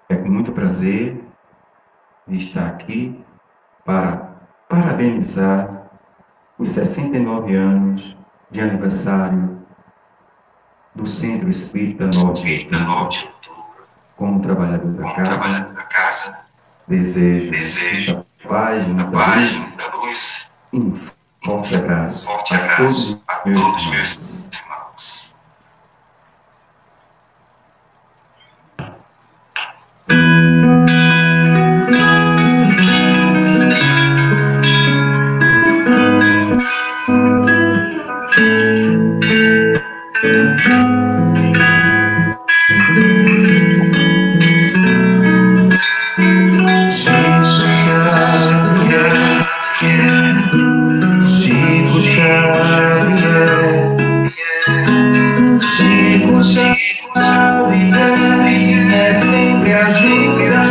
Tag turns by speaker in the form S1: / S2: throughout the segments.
S1: É com muito prazer de estar aqui para parabenizar os 69 anos de aniversário do Centro Espírita 9 de Outubro. Como trabalhador da casa, desejo muita paz, muita luz e um forte abraço a todos os meus irmãos. Chico Xavier é sempre ajuda.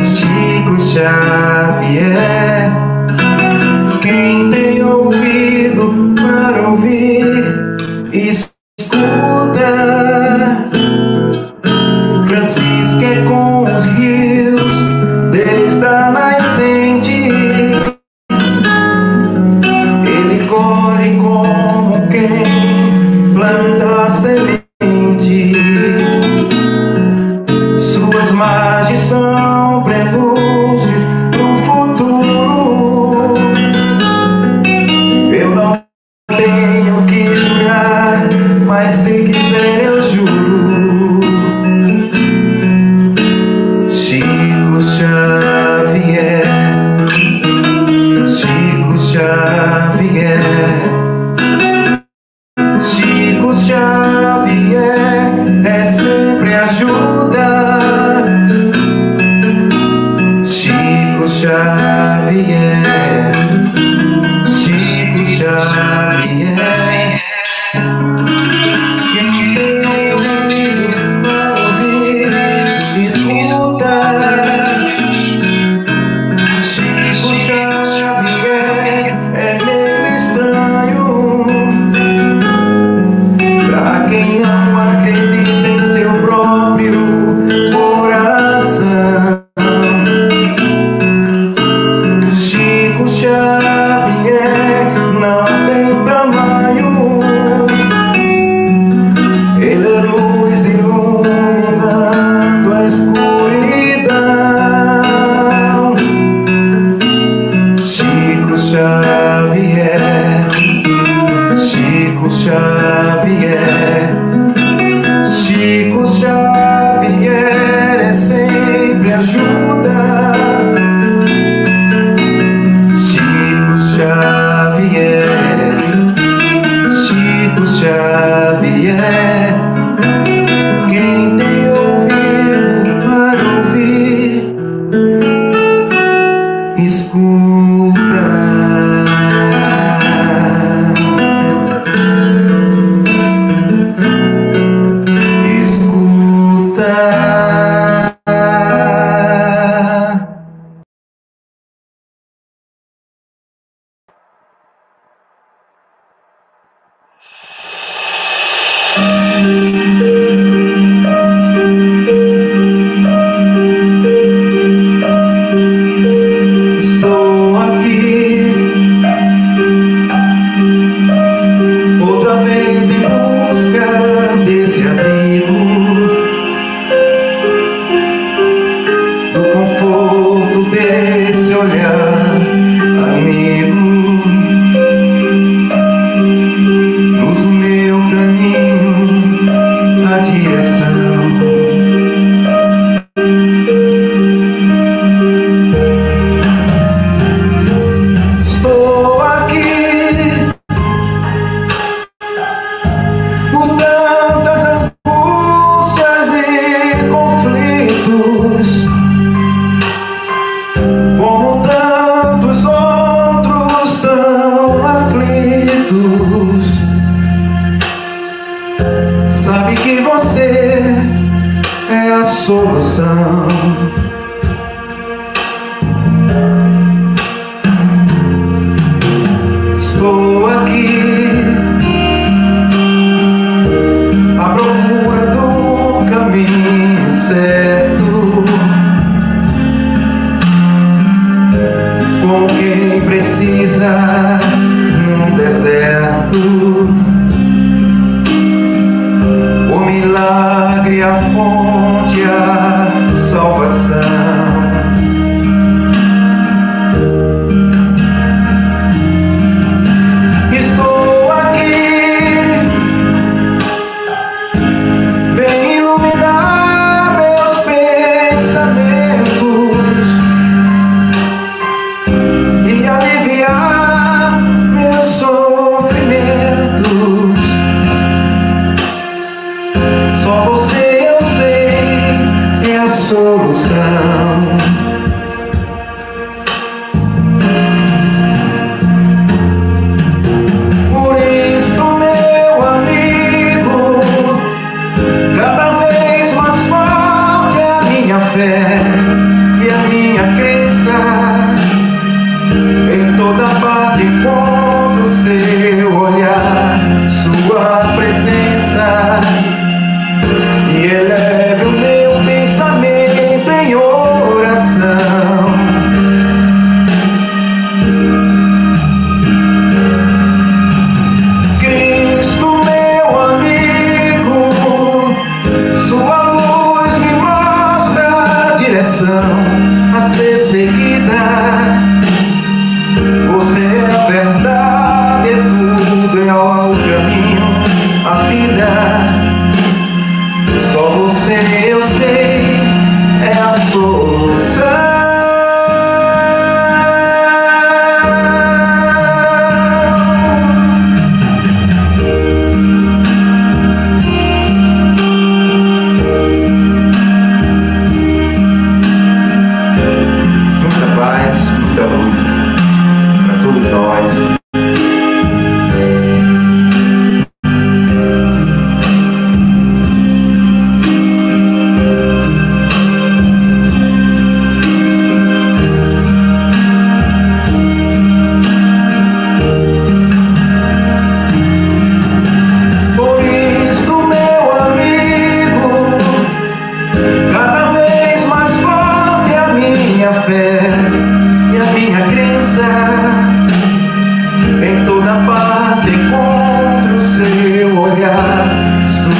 S1: Chico Xavier, quem tem ouvido para ouvir, escuta. Francisco é com os rios desde a nascente. Ele colhe como quem planta a semente. Suas margens são prelúdios pro futuro. Eu não tenho que jurar, mas se quiser eu juro. Chico Xavier, Chico Xavier, Chico Xavier é sempre ajuda. Chico Xavier, Chico Xavier, quem tem ouvido para ouvir, escuta. Chico Xavier é meio estranho pra quem não acredita em seu próprio coração. Chico Xavier não tem tamanho. Ele é luz iluminando a escuridão. Chico Xavier, Chico Xavier, Chico Xavier é sempre ajuda. Chico Xavier, Chico Xavier, quem tem ouvido para ouvir, escuta. Estou aqui outra vez em busca desse abrigo, do conforto desse olhar amigo. Luz no meu caminho, a direção. Estou aqui por tantas angústias e conflitos, como tantos outros tão aflitos. Sabe que você é a solução. Estou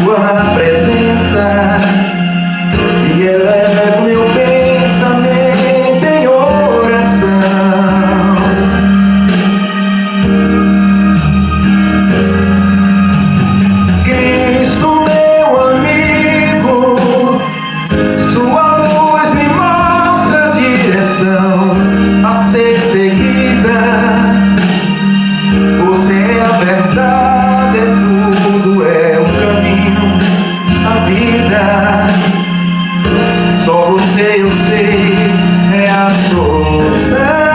S1: sua presença e eleva meu pensamento em oração. Cristo, meu amigo, sua luz me mostra a direção a ser seguida. Você é a verdade, é tudo, é o caminho, a vida. Só você eu sei, é a solução.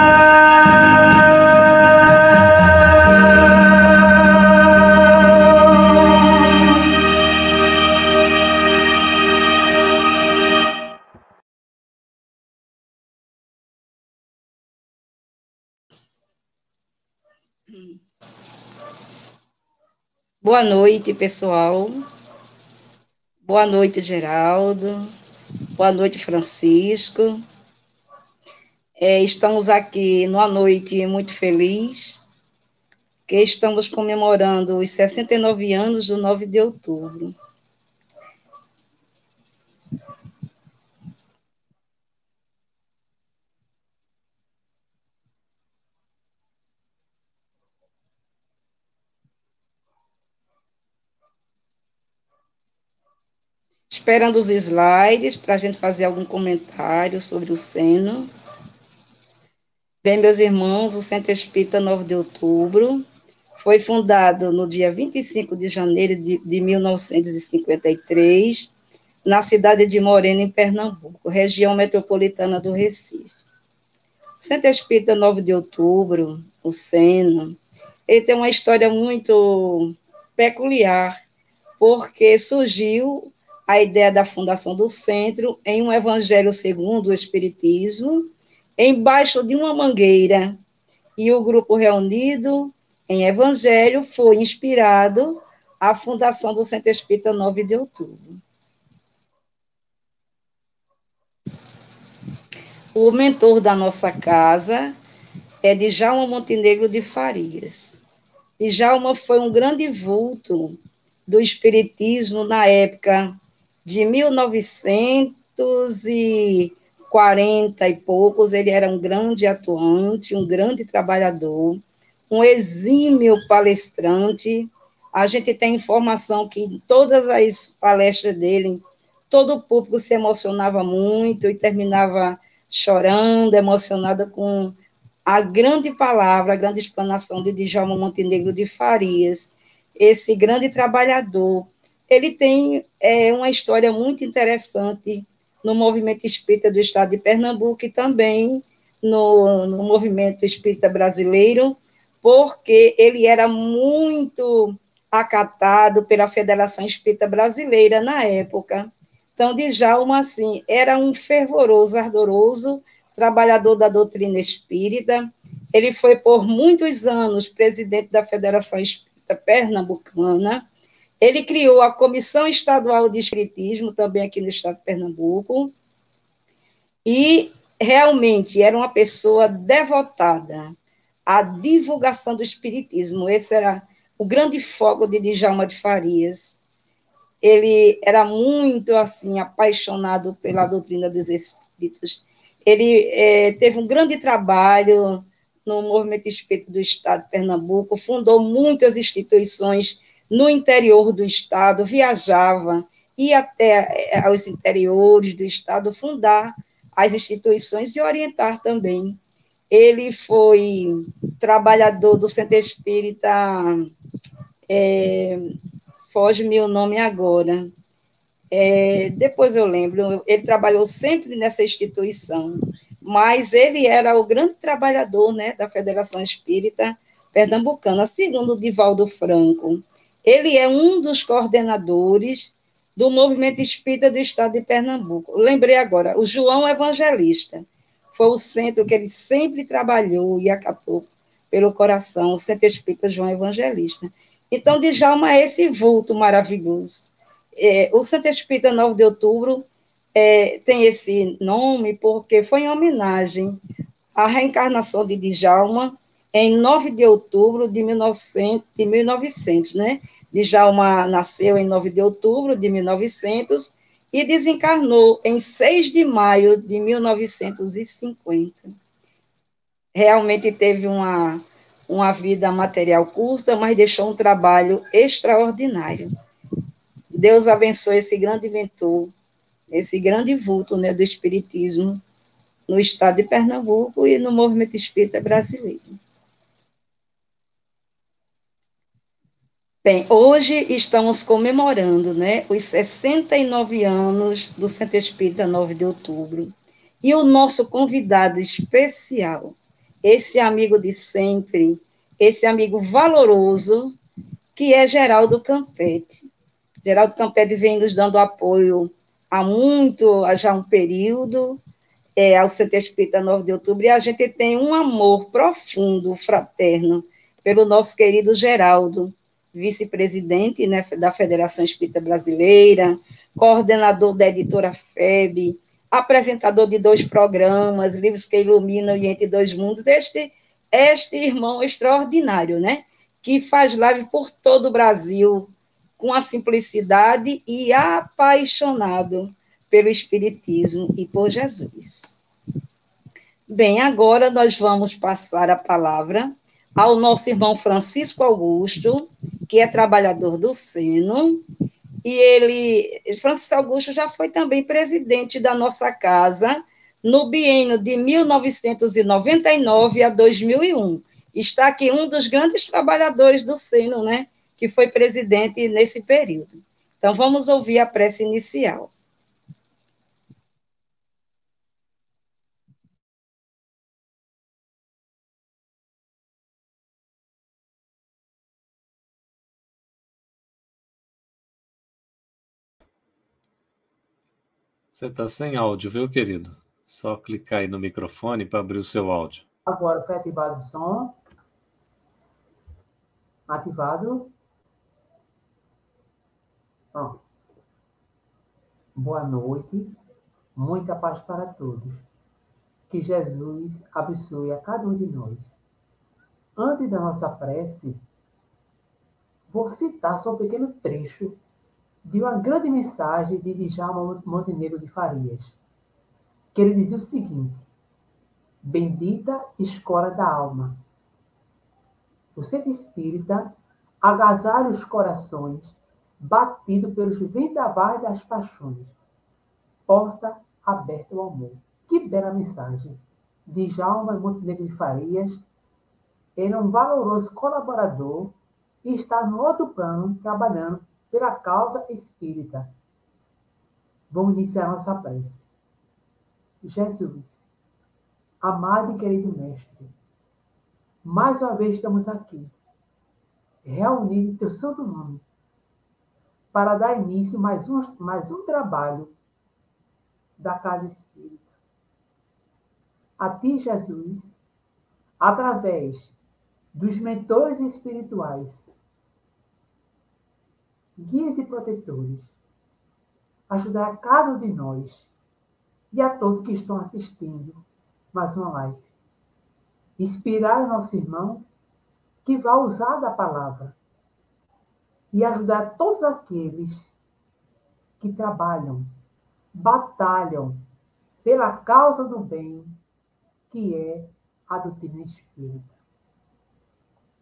S2: Boa noite, pessoal. Boa noite, Geraldo. Boa noite, Francisco. Estamos aqui numa noite muito feliz, que estamos comemorando os 69 anos do 9 de outubro. Esperando os slides para a gente fazer algum comentário sobre o Seno. Bem, meus irmãos, o Centro Espírita 9 de Outubro foi fundado no dia 25 de janeiro de 1953, na cidade de Moreno, em Pernambuco, região metropolitana do Recife. O Centro Espírita 9 de Outubro, o Seno, ele tem uma história muito peculiar, porque surgiu a ideia da fundação do centro em um evangelho segundo o Espiritismo, embaixo de uma mangueira, e o grupo reunido em evangelho foi inspirado à fundação do Centro Espírita 9 de Outubro. O mentor da nossa casa é Djalma Montenegro de Farias. Djalma foi um grande vulto do espiritismo na época de 1940 e poucos. Ele era um grande atuante, um grande trabalhador, um exímio palestrante. A gente tem informação que em todas as palestras dele, todo o público se emocionava muito e terminava chorando, emocionada com a grande palavra, a grande explanação de Djalma Montenegro de Farias, esse grande trabalhador. Ele tem uma história muito interessante no movimento espírita do estado de Pernambuco e também no movimento espírita brasileiro, porque ele era muito acatado pela Federação Espírita Brasileira na época. Então, Djalma, assim, era um fervoroso, ardoroso trabalhador da doutrina espírita. Ele foi, por muitos anos, presidente da Federação Espírita Pernambucana. Ele criou a Comissão Estadual de Espiritismo, também aqui no estado de Pernambuco, e realmente era uma pessoa devotada à divulgação do espiritismo. Esse era o grande foco de Djalma de Farias. Ele era muito, assim, apaixonado pela doutrina dos espíritos. Ele teve um grande trabalho no movimento espírita do estado de Pernambuco, fundou muitas instituições no interior do estado, viajava, ia até aos interiores do estado fundar as instituições e orientar também. Ele foi trabalhador do Centro Espírita, foge-me o nome agora, depois eu lembro, ele trabalhou sempre nessa instituição, mas ele era o grande trabalhador, né, da Federação Espírita Pernambucana, segundo o Divaldo Franco. Ele é um dos coordenadores do movimento espírita do estado de Pernambuco. Lembrei agora, o João Evangelista, foi o centro que ele sempre trabalhou e acatou pelo coração, o Centro Espírita João Evangelista. Então, Djalma é esse vulto maravilhoso. O Centro Espírita 9 de Outubro tem esse nome porque foi em homenagem à reencarnação de Djalma em 9 de outubro de 1900, né? Djalma nasceu em 9 de outubro de 1900 e desencarnou em 6 de maio de 1950. Realmente teve uma vida material curta, mas deixou um trabalho extraordinário. Deus abençoe esse grande inventor, esse grande vulto, né, do espiritismo no estado de Pernambuco e no movimento espírita brasileiro. Bem, hoje estamos comemorando, né, os 69 anos do Centro Espírita 9 de outubro. E o nosso convidado especial, esse amigo de sempre, esse amigo valoroso, que é Geraldo Campete. Geraldo Campete vem nos dando apoio há já um período, ao Centro Espírita 9 de outubro, e a gente tem um amor profundo, fraterno, pelo nosso querido Geraldo, vice-presidente, né, da Federação Espírita Brasileira, coordenador da editora FEB, apresentador de 2 programas, Livros que Iluminam e Entre Dois Mundos, este irmão extraordinário, né, que faz live por todo o Brasil, com a simplicidade e apaixonado pelo Espiritismo e por Jesus. Bem, agora nós vamos passar a palavra ao nosso irmão Francisco Augusto, que é trabalhador do Seno, e Francisco Augusto já foi também presidente da nossa casa no biênio de 1999 a 2001. Está aqui um dos grandes trabalhadores do Seno, né, que foi presidente nesse período. Então, vamos ouvir a prece inicial.
S3: Você está sem áudio, viu, querido? Só clicar aí no microfone para abrir o seu áudio.
S4: Agora foi ativado o som. Ativado. Pronto. Boa noite. Muita paz para todos. Que Jesus abençoe a cada um de nós. Antes da nossa prece, vou citar só um pequeno trecho de uma grande mensagem de Djalma Montenegro de Farias, que ele dizia o seguinte: bendita escola da alma. O centro espírita agasalha os corações batido pelos vendavais das paixões. Porta aberta ao amor. Que bela mensagem! Djalma Montenegro de Farias era um valoroso colaborador e está no outro plano trabalhando pela causa espírita. Vamos iniciar nossa prece. Jesus, amado e querido Mestre, mais uma vez estamos aqui, reunidos em teu santo nome, para dar início mais um trabalho da Casa Espírita. A ti, Jesus, através dos mentores espirituais, guias e protetores, ajudar a cada um de nós e a todos que estão assistindo mais uma live. Inspirar o nosso irmão que vai usar da palavra e ajudar todos aqueles que trabalham, batalham pela causa do bem, que é a doutrina espírita.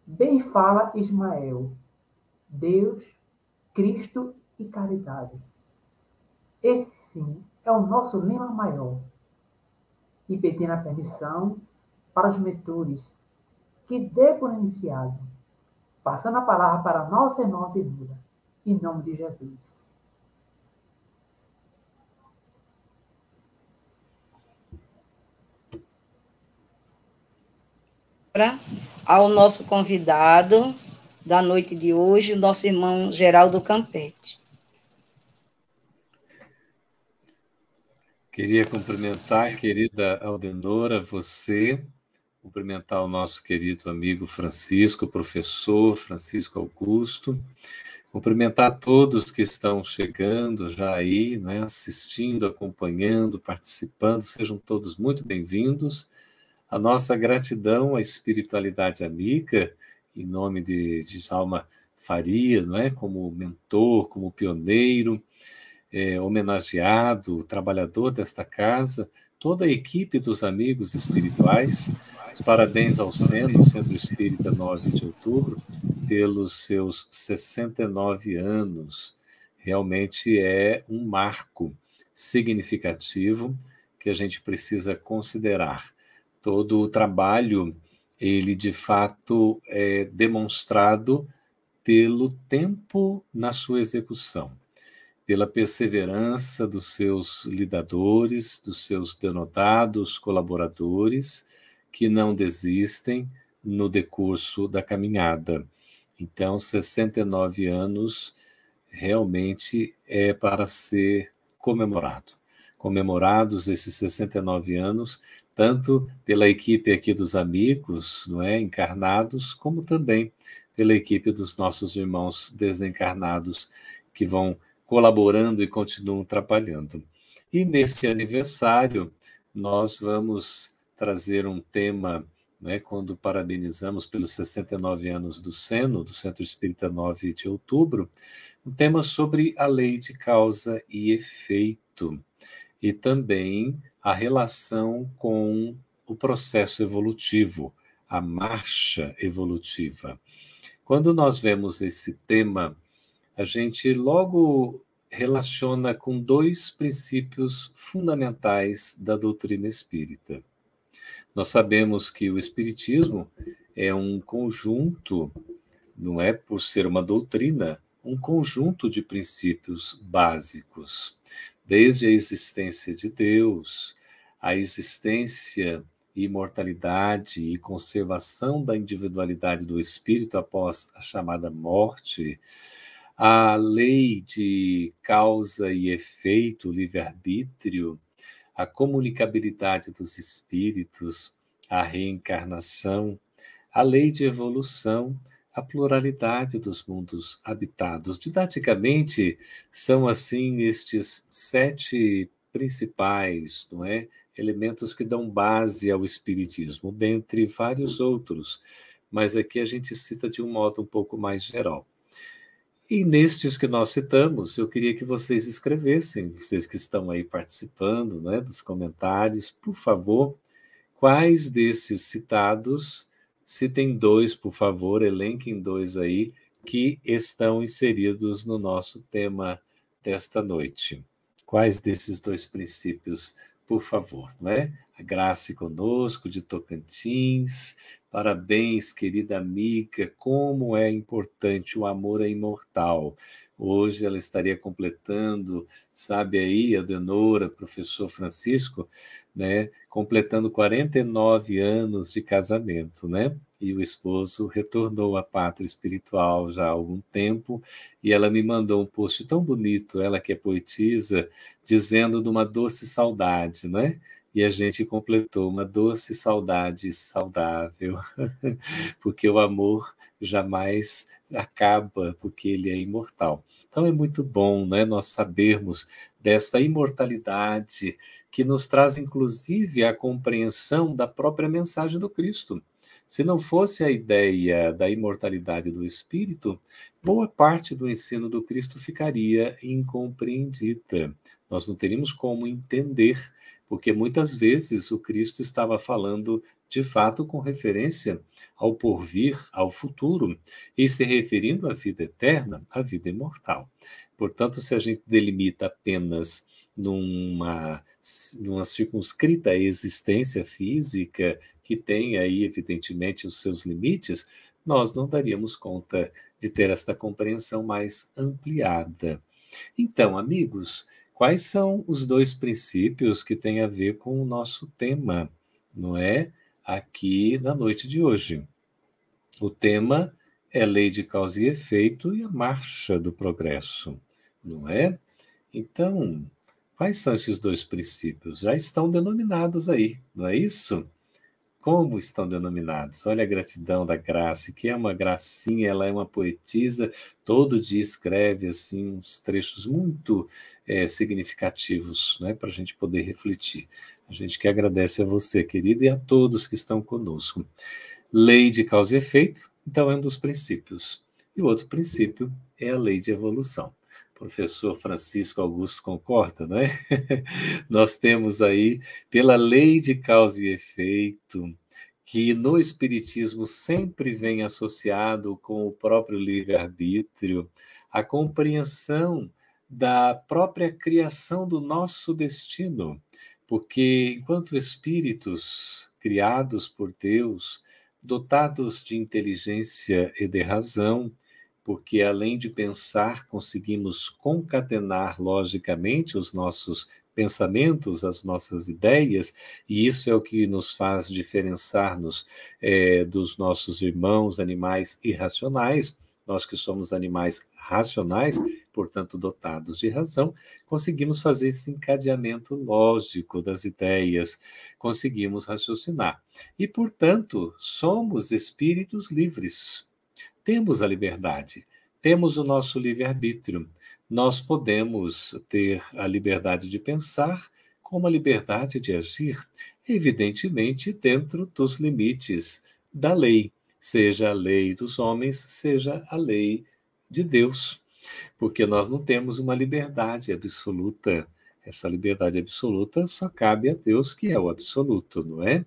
S4: Bem fala Ismael, Deus, Cristo e caridade. Esse sim é o nosso lema maior. E pedindo a permissão para os mentores que dê por iniciado, passando a palavra para a nossa irmã Tenura, em nome de Jesus.
S2: Ao nosso convidado da noite de hoje, nosso irmão Geraldo Campete.
S3: Queria cumprimentar, querida Aldenora, você, cumprimentar o nosso querido amigo Francisco, professor Francisco Augusto, cumprimentar todos que estão chegando já aí, né, assistindo, acompanhando, participando, sejam todos muito bem-vindos. A nossa gratidão à espiritualidade amiga, em nome de Djalma faria, não é? Como mentor, como pioneiro, homenageado, trabalhador desta casa, toda a equipe dos amigos espirituais. Os parabéns ao Centro Espírita 9 de Outubro, pelos seus 69 anos. Realmente é um marco significativo que a gente precisa considerar. Todo o trabalho, ele de fato é demonstrado pelo tempo na sua execução, pela perseverança dos seus lidadores, dos seus denotados colaboradores, que não desistem no decurso da caminhada. Então, 69 anos realmente é para ser comemorado. Comemorados esses 69 anos, tanto pela equipe aqui dos amigos, não é, encarnados, como também pela equipe dos nossos irmãos desencarnados, que vão colaborando e continuam trabalhando. E nesse aniversário, nós vamos trazer um tema, né, quando parabenizamos pelos 69 anos do Seno, do Centro Espírita 9 de Outubro, um tema sobre a lei de causa e efeito, e também a relação com o processo evolutivo, a marcha evolutiva. Quando nós vemos esse tema, a gente logo relaciona com dois princípios fundamentais da doutrina espírita. Nós sabemos que o espiritismo é um conjunto, não é por ser uma doutrina, um conjunto de princípios básicos, desde a existência de Deus, a existência e imortalidade e conservação da individualidade do espírito após a chamada morte, a lei de causa e efeito, livre-arbítrio, a comunicabilidade dos espíritos, a reencarnação, a lei de evolução, a pluralidade dos mundos habitados. Didaticamente, são assim estes 7 principais, não é, elementos que dão base ao espiritismo, dentre vários outros, mas aqui a gente cita de um modo um pouco mais geral. E nestes que nós citamos, eu queria que vocês escrevessem, vocês que estão aí participando, né, dos comentários, por favor, quais desses citados, citem 2, por favor, elenquem 2 aí, que estão inseridos no nosso tema desta noite. Quais desses 2 princípios, por favor, não é? A Graça conosco, de Tocantins. Parabéns, querida amiga, como é importante, o amor é imortal. Hoje ela estaria completando, sabe aí, a Adenora, professor Francisco, né, completando 49 anos de casamento, né? E o esposo retornou à pátria espiritual já há algum tempo, e ela me mandou um post tão bonito, ela que é poetisa, dizendo de uma doce saudade, né? E a gente completou uma doce saudade saudável, porque o amor jamais acaba, porque ele é imortal. Então é muito bom, né, nós sabermos desta imortalidade que nos traz, inclusive, a compreensão da própria mensagem do Cristo. Se não fosse a ideia da imortalidade do Espírito, boa parte do ensino do Cristo ficaria incompreendida. Nós não teríamos como entender, porque muitas vezes o Cristo estava falando, de fato, com referência ao porvir, ao futuro, e se referindo à vida eterna, à vida imortal. Portanto, se a gente delimita apenas numa circunscrita existência física, que tem aí, evidentemente, os seus limites, nós não daríamos conta de ter esta compreensão mais ampliada. Então, amigos, quais são os 2 princípios que têm a ver com o nosso tema, não é? Aqui na noite de hoje. O tema é lei de causa e efeito e a marcha do progresso, não é? Então, quais são esses 2 princípios? Já estão denominados aí, não é isso? Como estão denominados? Olha a gratidão da Graça, que é uma gracinha, ela é uma poetisa, todo dia escreve assim, uns trechos muito significativos, né, para a gente poder refletir. A gente que agradece a você, querida, e a todos que estão conosco. Lei de causa e efeito, então, é um dos princípios. E o outro princípio é a lei de evolução. O professor Francisco Augusto concorda, não é? Nós temos aí, pela lei de causa e efeito, que no Espiritismo sempre vem associado com o próprio livre-arbítrio, a compreensão da própria criação do nosso destino, porque enquanto espíritos criados por Deus, dotados de inteligência e de razão, porque além de pensar, conseguimos concatenar logicamente os nossos pensamentos, as nossas ideias, e isso é o que nos faz diferenciar-nos dos nossos irmãos animais irracionais. Nós que somos animais racionais, portanto dotados de razão, conseguimos fazer esse encadeamento lógico das ideias, conseguimos raciocinar. E, portanto, somos espíritos livres. Temos a liberdade, temos o nosso livre-arbítrio. Nós podemos ter a liberdade de pensar como a liberdade de agir, evidentemente dentro dos limites da lei, seja a lei dos homens, seja a lei de Deus, porque nós não temos uma liberdade absoluta. Essa liberdade absoluta só cabe a Deus, que é o absoluto, não é?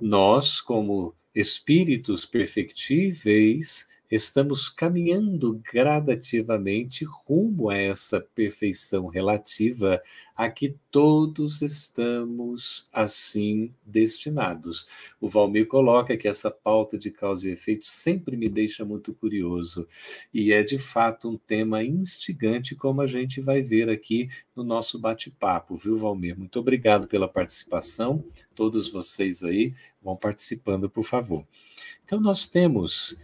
S3: Nós, como espíritos perfectíveis, estamos caminhando gradativamente rumo a essa perfeição relativa a que todos estamos assim destinados. O Valmir coloca que essa pauta de causa e efeito sempre me deixa muito curioso, e é de fato um tema instigante, como a gente vai ver aqui no nosso bate-papo, viu, Valmir? Muito obrigado pela participação, todos vocês aí vão participando, por favor. Então, nós temos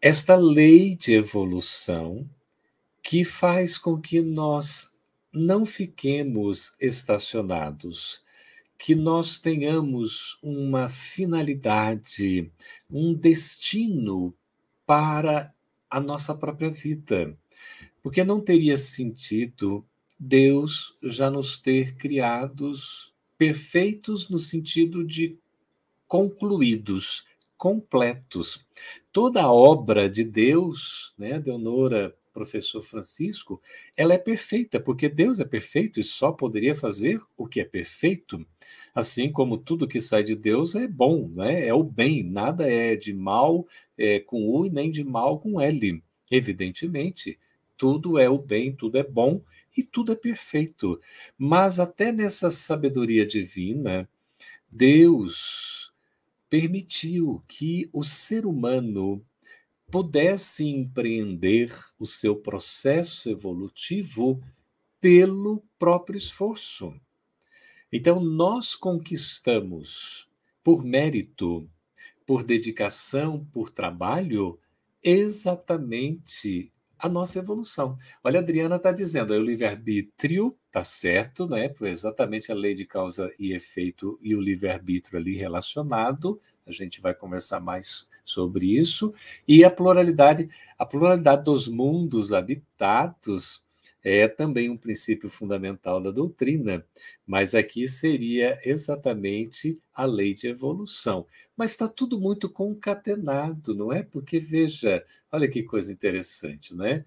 S3: esta lei de evolução que faz com que nós não fiquemos estacionados, que nós tenhamos uma finalidade, um destino para a nossa própria vida. Porque não teria sentido Deus já nos ter criados perfeitos no sentido de concluídos, completos. Toda a obra de Deus, né, Deonora, professor Francisco, ela é perfeita, porque Deus é perfeito e só poderia fazer o que é perfeito. Assim como tudo que sai de Deus é bom, né? É o bem, nada é de mal com U e nem de mal com L. Evidentemente, tudo é o bem, tudo é bom e tudo é perfeito. Mas até nessa sabedoria divina, Deus permitiu que o ser humano pudesse empreender o seu processo evolutivo pelo próprio esforço. Então, nós conquistamos, por mérito, por dedicação, por trabalho, exatamente a nossa evolução. Olha, a Adriana está dizendo, o livre-arbítrio está certo, né? Exatamente a lei de causa e efeito e o livre-arbítrio ali relacionado, a gente vai conversar mais sobre isso, e a pluralidade dos mundos habitados é também um princípio fundamental da doutrina, mas aqui seria exatamente a lei de evolução. Mas está tudo muito concatenado, não é? Porque, veja, olha que coisa interessante, né?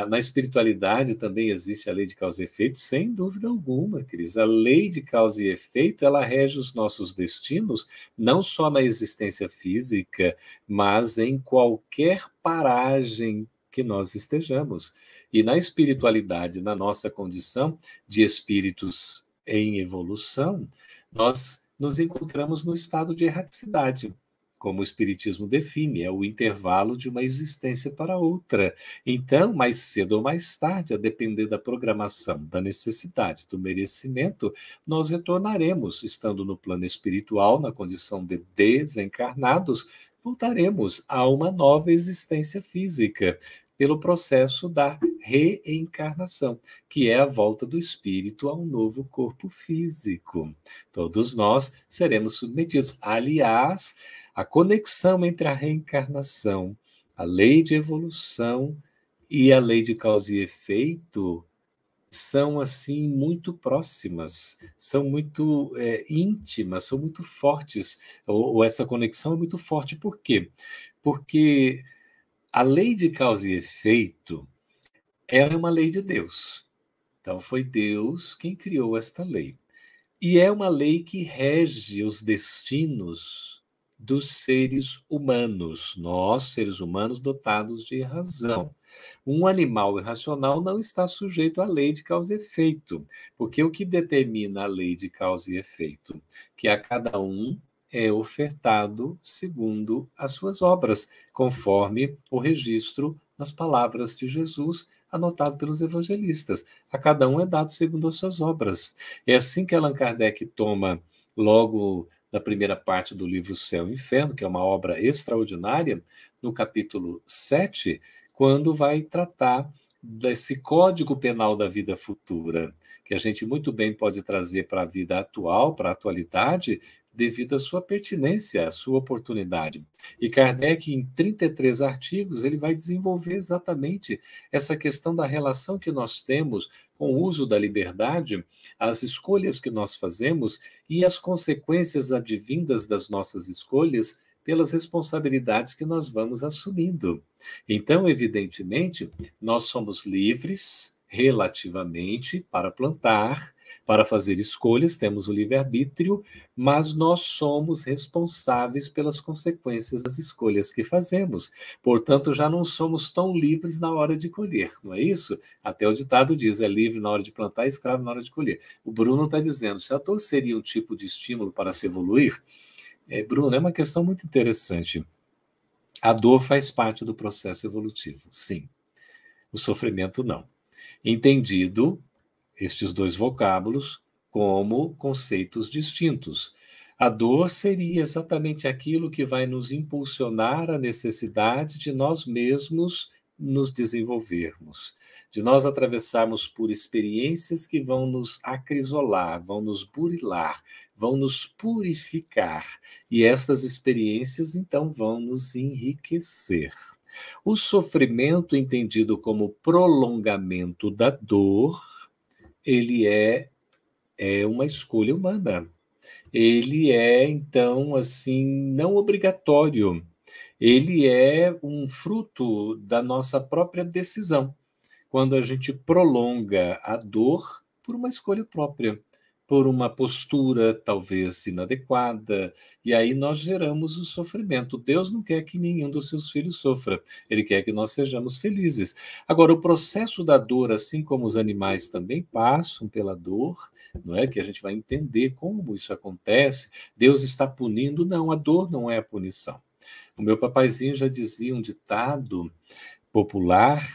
S3: Na espiritualidade também existe a lei de causa e efeito, sem dúvida alguma, Cris. A lei de causa e efeito, ela rege os nossos destinos, não só na existência física, mas em qualquer paragem que nós estejamos. E na espiritualidade, na nossa condição de espíritos em evolução, nós nos encontramos no estado de erraticidade, como o Espiritismo define, é o intervalo de uma existência para outra. Então, mais cedo ou mais tarde, a depender da programação, da necessidade, do merecimento, nós retornaremos, estando no plano espiritual, na condição de desencarnados, voltaremos a uma nova existência física, pelo processo da reencarnação, que é a volta do espírito a um novo corpo físico. Todos nós seremos submetidos. Aliás, a conexão entre a reencarnação, a lei de evolução e a lei de causa e efeito são, assim, muito próximas, são muito íntimas, são muito fortes, ou essa conexão é muito forte. Por quê? Porque a lei de causa e efeito, ela é uma lei de Deus. Então, foi Deus quem criou esta lei. E é uma lei que rege os destinos dos seres humanos, nós, seres humanos dotados de razão. Um animal irracional não está sujeito à lei de causa e efeito, porque o que determina a lei de causa e efeito? Que a cada um é ofertado segundo as suas obras, conforme o registro nas palavras de Jesus, anotado pelos evangelistas. A cada um é dado segundo as suas obras. É assim que Allan Kardec toma, logo na primeira parte do livro Céu e Inferno, que é uma obra extraordinária, no capítulo 7, quando vai tratar desse código penal da vida futura, que a gente muito bem pode trazer para a vida atual, para a atualidade, devido à sua pertinência, à sua oportunidade. E Kardec, em 33 artigos, ele vai desenvolver exatamente essa questão da relação que nós temos com o uso da liberdade, as escolhas que nós fazemos e as consequências advindas das nossas escolhas pelas responsabilidades que nós vamos assumindo. Então, evidentemente, nós somos livres relativamente para plantar, para fazer escolhas, temos o livre-arbítrio, mas nós somos responsáveis pelas consequências das escolhas que fazemos. Portanto, já não somos tão livres na hora de colher, não é isso? Até o ditado diz, é livre na hora de plantar, escravo na hora de colher. O Bruno está dizendo, se a dor seria um tipo de estímulo para se evoluir, Bruno, é uma questão muito interessante. A dor faz parte do processo evolutivo, sim. O sofrimento não. Entendido estes dois vocábulos como conceitos distintos. A dor seria exatamente aquilo que vai nos impulsionar a necessidade de nós mesmos nos desenvolvermos, de nós atravessarmos por experiências que vão nos acrisolar, vão nos burilar, vão nos purificar. E estas experiências, então, vão nos enriquecer. O sofrimento, entendido como prolongamento da dor, ele é uma escolha humana. Ele é, então, assim, não obrigatório. Ele é um fruto da nossa própria decisão, quando a gente prolonga a dor por uma escolha própria, por uma postura talvez inadequada, e aí nós geramos o sofrimento. Deus não quer que nenhum dos seus filhos sofra, ele quer que nós sejamos felizes. Agora, o processo da dor, assim como os animais também passam pela dor, não é que a gente vai entender como isso acontece, Deus está punindo, não, a dor não é a punição. O meu papaizinho já dizia um ditado popular,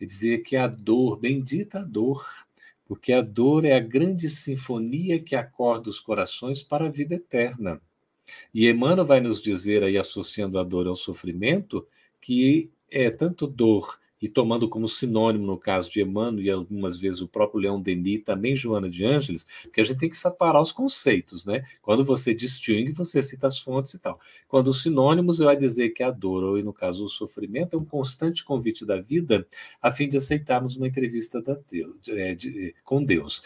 S3: ele dizia que a dor, bendita a dor, porque a dor é a grande sinfonia que acorda os corações para a vida eterna. E Emmanuel vai nos dizer, aí associando a dor ao sofrimento, que é tanto dor, e tomando como sinônimo, no caso de Emmanuel, e algumas vezes o próprio Leon Denis, também Joana de Ângeles, porque a gente tem que separar os conceitos, né? Quando você distingue, você cita as fontes e tal. Quando os sinônimos, vai dizer que a dor, ou no caso o sofrimento, é um constante convite da vida, a fim de aceitarmos uma entrevista com Deus.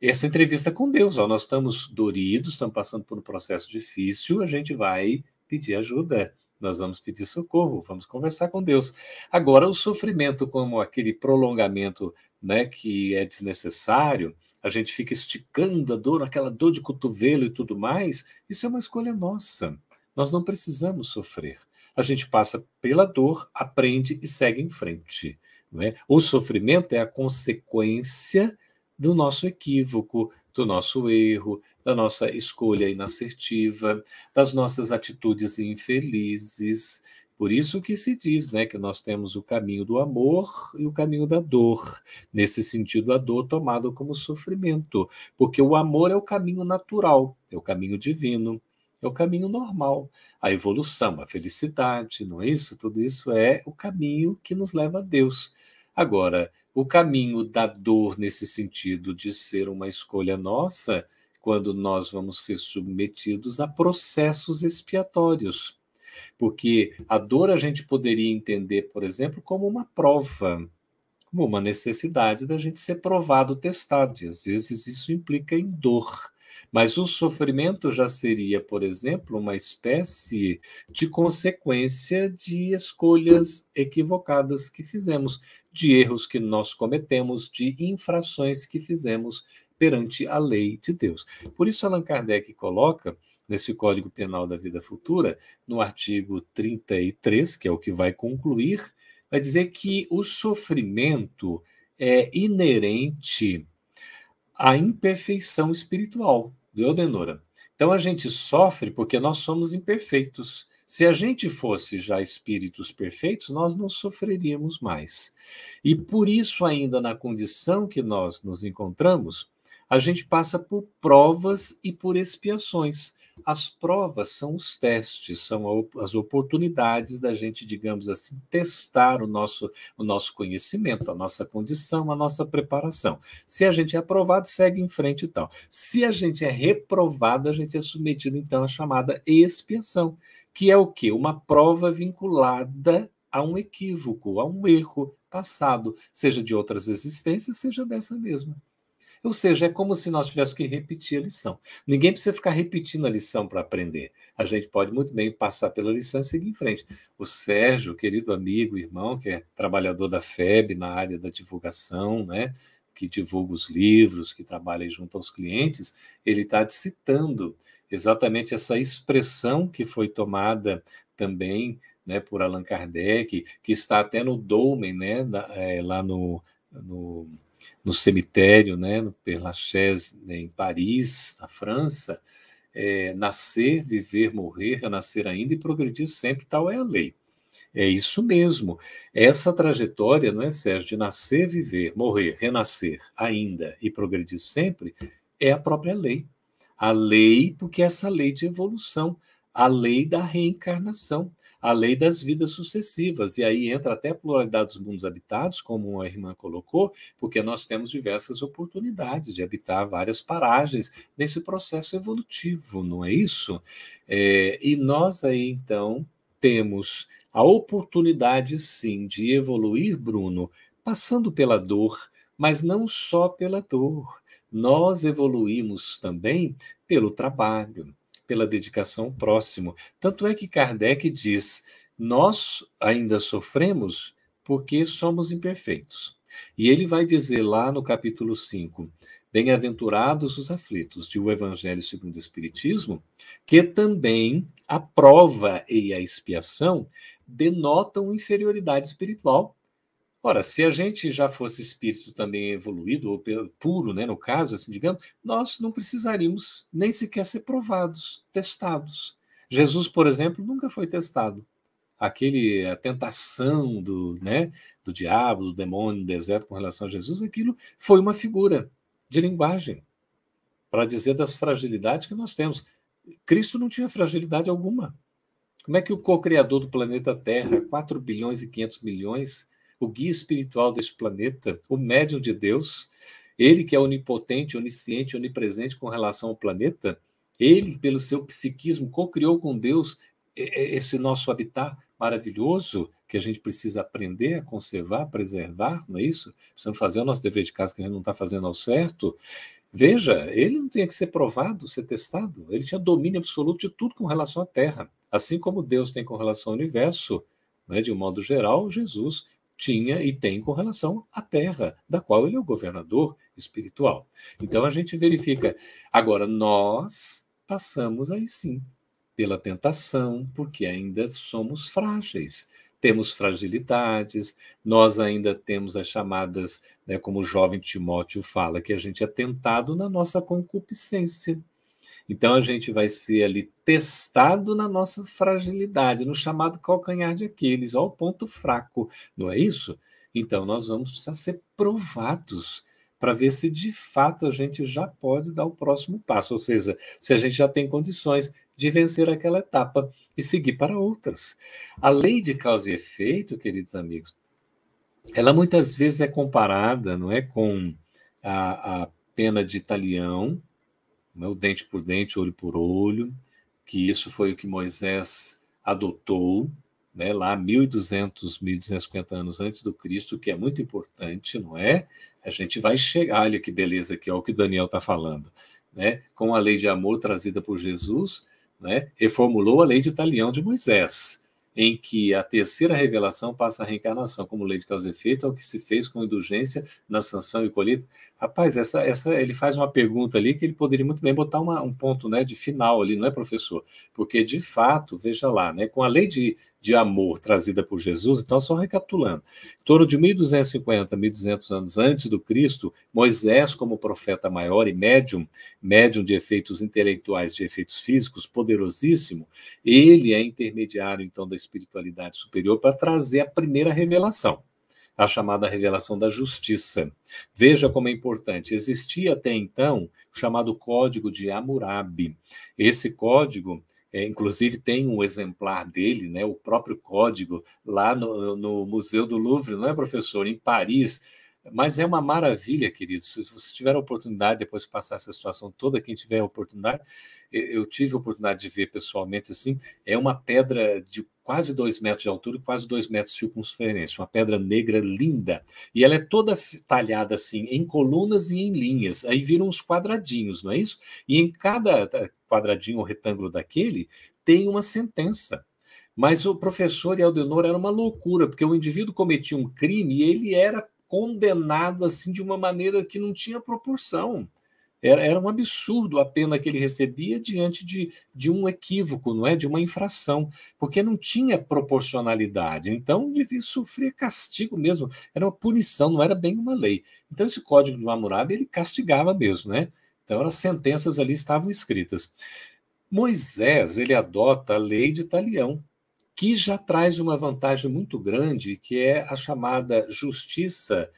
S3: Essa entrevista com Deus, nós estamos doridos, estamos passando por um processo difícil, a gente vai pedir ajuda, nós vamos pedir socorro, vamos conversar com Deus. Agora, o sofrimento como aquele prolongamento, né, que é desnecessário, a gente fica esticando a dor, aquela dor de cotovelo e tudo mais, isso é uma escolha nossa. Nós não precisamos sofrer. A gente passa pela dor, aprende e segue em frente. Não é? O sofrimento é a consequência do nosso equívoco, do nosso erro, da nossa escolha inassertiva, das nossas atitudes infelizes. Por isso que se diz, né, que nós temos o caminho do amor e o caminho da dor. Nesse sentido, a dor tomada como sofrimento, porque o amor é o caminho natural, é o caminho divino, é o caminho normal. A evolução, a felicidade, não é isso? Tudo isso é o caminho que nos leva a Deus. Agora, o caminho da dor, nesse sentido de ser uma escolha nossa, quando nós vamos ser submetidos a processos expiatórios. Porque a dor a gente poderia entender, por exemplo, como uma prova, como uma necessidade da gente ser provado, testado. E às vezes isso implica em dor. Mas o sofrimento já seria, por exemplo, uma espécie de consequência de escolhas equivocadas que fizemos, de erros que nós cometemos, de infrações que fizemos perante a lei de Deus. Por isso, Allan Kardec coloca, nesse Código Penal da Vida Futura, no artigo 33, que é o que vai concluir, vai dizer que o sofrimento é inerente à imperfeição espiritual, viu, Denora? Então a gente sofre porque nós somos imperfeitos. Se a gente fosse já espíritos perfeitos, nós não sofreríamos mais. E por isso, ainda na condição que nós nos encontramos, a gente passa por provas e por expiações. As provas são os testes, são as oportunidades da gente, digamos assim, testar o nosso conhecimento, a nossa condição, a nossa preparação. Se a gente é aprovado, segue em frente e tal. Se a gente é reprovado, a gente é submetido, então, à chamada expiação, que é o quê? Uma prova vinculada a um equívoco, a um erro passado, seja de outras existências, seja dessa mesma. Ou seja, é como se nós tivéssemos que repetir a lição. Ninguém precisa ficar repetindo a lição para aprender. A gente pode muito bem passar pela lição e seguir em frente. O Sérgio, querido amigo, irmão, que é trabalhador da FEB na área da divulgação, né, que divulga os livros, que trabalha junto aos clientes, ele está citando exatamente essa expressão que foi tomada também, né, por Allan Kardec, que está até no Dolmen, né, lá no cemitério, né, no Père Lachaise, em Paris, na França, nascer, viver, morrer, renascer ainda e progredir sempre, tal é a lei. É isso mesmo. Essa trajetória, não é, Sérgio, de nascer, viver, morrer, renascer ainda e progredir sempre, é a própria lei. A lei, porque é essa lei de evolução, a lei da reencarnação, a lei das vidas sucessivas. E aí entra até a pluralidade dos mundos habitados, como a irmã colocou, porque nós temos diversas oportunidades de habitar várias paragens nesse processo evolutivo, não é isso? E nós aí, então, temos a oportunidade, sim, de evoluir, Bruno, passando pela dor, mas não só pela dor. Nós evoluímos também pelo trabalho, pela dedicação ao próximo. Tanto é que Kardec diz, nós ainda sofremos porque somos imperfeitos. E ele vai dizer lá no capítulo 5, bem-aventurados os aflitos, de O Evangelho segundo o Espiritismo, que também a prova e a expiação denotam inferioridade espiritual. Ora, se a gente já fosse espírito também evoluído, ou puro, né, no caso, assim, digamos, nós não precisaríamos nem sequer ser provados, testados. Jesus, por exemplo, nunca foi testado. A tentação do diabo, do demônio no deserto com relação a Jesus, aquilo foi uma figura de linguagem para dizer das fragilidades que nós temos. Cristo não tinha fragilidade alguma. Como é que o co-criador do planeta Terra, 4 bilhões e 500 milhões, o guia espiritual deste planeta, o médium de Deus, ele que é onipotente, onisciente, onipresente com relação ao planeta, ele, pelo seu psiquismo, co-criou com Deus esse nosso habitat maravilhoso que a gente precisa aprender a conservar, preservar, não é isso? Precisamos fazer o nosso dever de casa que a gente não está fazendo ao certo. Veja, ele não tinha que ser provado, ser testado. Ele tinha domínio absoluto de tudo com relação à Terra. Assim como Deus tem com relação ao universo, né, de um modo geral, Jesus tinha e tem com relação à Terra, da qual ele é o governador espiritual. Então a gente verifica. Agora, nós passamos aí sim pela tentação, porque ainda somos frágeis. Temos fragilidades, nós ainda temos as chamadas, né, como o jovem Timóteo fala, que a gente é tentado na nossa concupiscência. Então a gente vai ser ali testado na nossa fragilidade, no chamado calcanhar de Aquiles, ó, o ponto fraco, não é isso? Então nós vamos precisar ser provados para ver se de fato a gente já pode dar o próximo passo, ou seja, se a gente já tem condições de vencer aquela etapa e seguir para outras. A lei de causa e efeito, queridos amigos, ela muitas vezes é comparada, não é, com a pena de talião, o dente por dente, olho por olho, que isso foi o que Moisés adotou, né, lá 1.200, 1.250 anos antes do Cristo, que é muito importante, não é? A gente vai chegar, olha que beleza aqui, ó, o que Daniel está falando, né, com a lei de amor trazida por Jesus, né, reformulou a lei de talião de Moisés, em que a terceira revelação passa a reencarnação como lei de causa e efeito, ao que se fez com indulgência na sanção e colheita. Rapaz, ele faz uma pergunta ali que ele poderia muito bem botar um ponto, né, de final ali, não é, professor? Porque, de fato, veja lá, né, com a lei de amor trazida por Jesus, então, só recapitulando, em torno de 1250, 1200 anos antes do Cristo, Moisés, como profeta maior e médium de efeitos intelectuais, de efeitos físicos, poderosíssimo, ele é intermediário, então, da espiritualidade superior para trazer a primeira revelação, a chamada revelação da justiça. Veja como é importante. Existia até então o chamado Código de Hammurabi. Esse código, inclusive, tem um exemplar dele, né, o próprio código, lá no Museu do Louvre, não é, professor? Em Paris. Mas é uma maravilha, queridos. Se você tiver a oportunidade, depois de passar essa situação toda, quem tiver a oportunidade, eu tive a oportunidade de ver pessoalmente assim, é uma pedra de quase 2 metros de altura e quase 2 metros de circunferência, uma pedra negra linda. E ela é toda talhada assim, em colunas e em linhas. Aí viram uns quadradinhos, não é isso? E em cada quadradinho ou retângulo daquele, tem uma sentença. Mas o professor Eldenor era uma loucura, porque o indivíduo cometia um crime e ele era condenado assim de uma maneira que não tinha proporção. Era um absurdo a pena que ele recebia diante de um equívoco, não é? De uma infração, porque não tinha proporcionalidade. Então, devia sofrer castigo mesmo. Era uma punição, não era bem uma lei. Então, esse Código de Hammurabi, ele castigava mesmo, né? Então, as sentenças ali estavam escritas. Moisés, ele adota a lei de Talião, que já traz uma vantagem muito grande, que é a chamada justiça,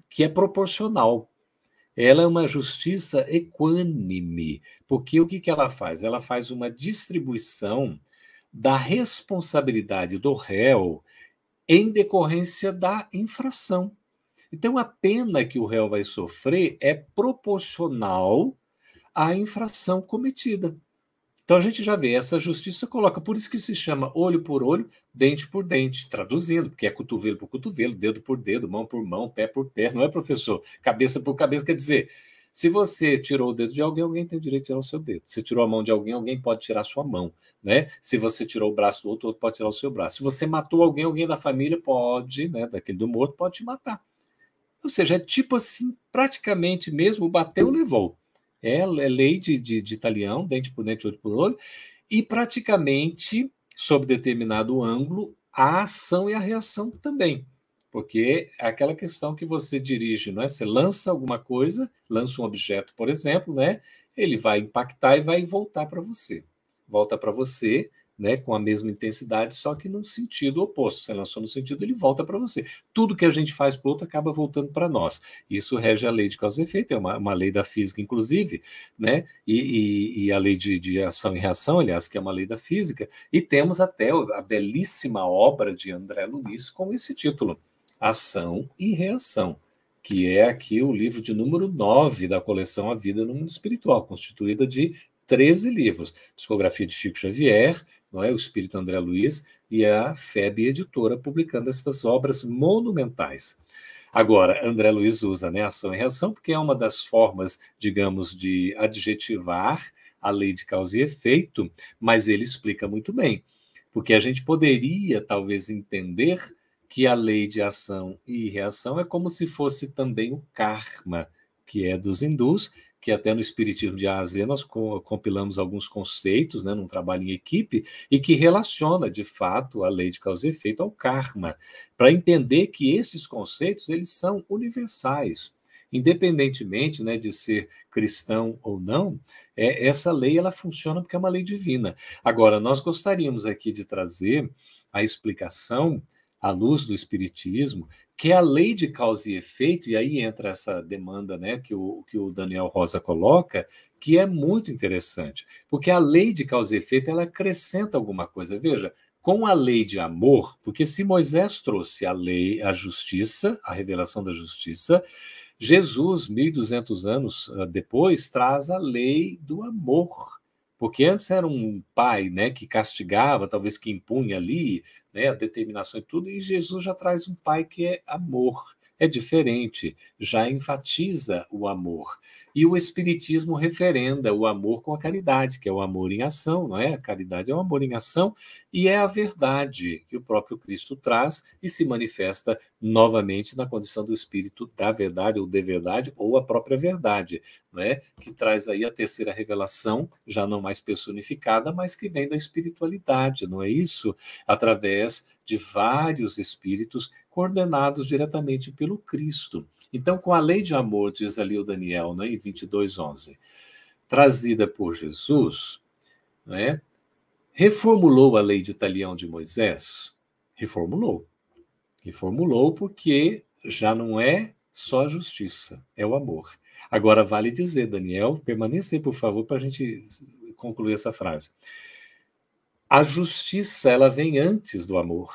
S3: que é proporcional. Ela é uma justiça equânime, porque o que ela faz? Ela faz uma distribuição da responsabilidade do réu em decorrência da infração. Então, a pena que o réu vai sofrer é proporcional à infração cometida. Então, a gente já vê, essa justiça coloca, por isso que se chama olho por olho, dente por dente, traduzindo, porque é cotovelo por cotovelo, dedo por dedo, mão por mão, pé por pé, não é, professor? Cabeça por cabeça, quer dizer, se você tirou o dedo de alguém, alguém tem o direito de tirar o seu dedo. Se tirou a mão de alguém, alguém pode tirar a sua mão, né? Se você tirou o braço do outro, o outro pode tirar o seu braço. Se você matou alguém, alguém da família pode, né, daquele do morto, pode te matar. Ou seja, é tipo assim, praticamente mesmo, bateu, levou. É lei de Talião, dente por dente, olho por olho, e praticamente, sob determinado ângulo, a ação e a reação também. Porque é aquela questão que você dirige, não é? Você lança alguma coisa, lança um objeto, por exemplo, né? Ele vai impactar e vai voltar para você. Volta para você, né, com a mesma intensidade, só que num sentido oposto. Você lançou no sentido, ele volta para você. Tudo que a gente faz para o outro acaba voltando para nós. Isso rege a lei de causa e efeito, é uma lei da física, inclusive, né? E a lei de ação e reação, aliás, que é uma lei da física. E temos até a belíssima obra de André Luiz com esse título, Ação e Reação, que é aqui o livro de número 9 da coleção A Vida no Mundo Espiritual, constituída de 13 livros. Psicografia de Chico Xavier, não é? O Espírito André Luiz e a FEB Editora, publicando estas obras monumentais. Agora, André Luiz usa, né, ação e reação, porque é uma das formas, digamos, de adjetivar a lei de causa e efeito, mas ele explica muito bem, porque a gente poderia, talvez, entender que a lei de ação e reação é como se fosse também o karma, que é dos hindus, que até no Espiritismo de A a Z nós compilamos alguns conceitos, né, num trabalho em equipe, e que relaciona, de fato, a lei de causa e efeito ao karma, para entender que esses conceitos eles são universais. Independentemente, né, de ser cristão ou não, essa lei ela funciona porque é uma lei divina. Agora, nós gostaríamos aqui de trazer a explicação à luz do Espiritismo, que é a lei de causa e efeito, e aí entra essa demanda, né, que o Daniel Rosa coloca, que é muito interessante, porque a lei de causa e efeito ela acrescenta alguma coisa. Veja, com a lei de amor, porque se Moisés trouxe a lei, a justiça, a revelação da justiça, Jesus, 1.200 anos depois, traz a lei do amor. Porque antes era um pai, né, que castigava, talvez que impunha ali, né, a determinação e tudo, e Jesus já traz um pai que é amor. é diferente, já enfatiza o amor. E o Espiritismo referenda o amor com a caridade, que é o amor em ação, não é? A caridade é o amor em ação e é a verdade que o próprio Cristo traz e se manifesta novamente na condição do Espírito da verdade ou de verdade ou a própria verdade, não é? Que traz aí a terceira revelação, já não mais personificada, mas que vem da espiritualidade, não é isso? Através de vários espíritos coordenados diretamente pelo Cristo. Então, com a lei de amor, diz ali o Daniel, né, em 22:11, trazida por Jesus, né, reformulou a lei de talião de Moisés? Reformulou. Reformulou porque já não é só a justiça, é o amor. Agora, vale dizer, Daniel, permaneça aí, por favor, para a gente concluir essa frase. A justiça, ela vem antes do amor,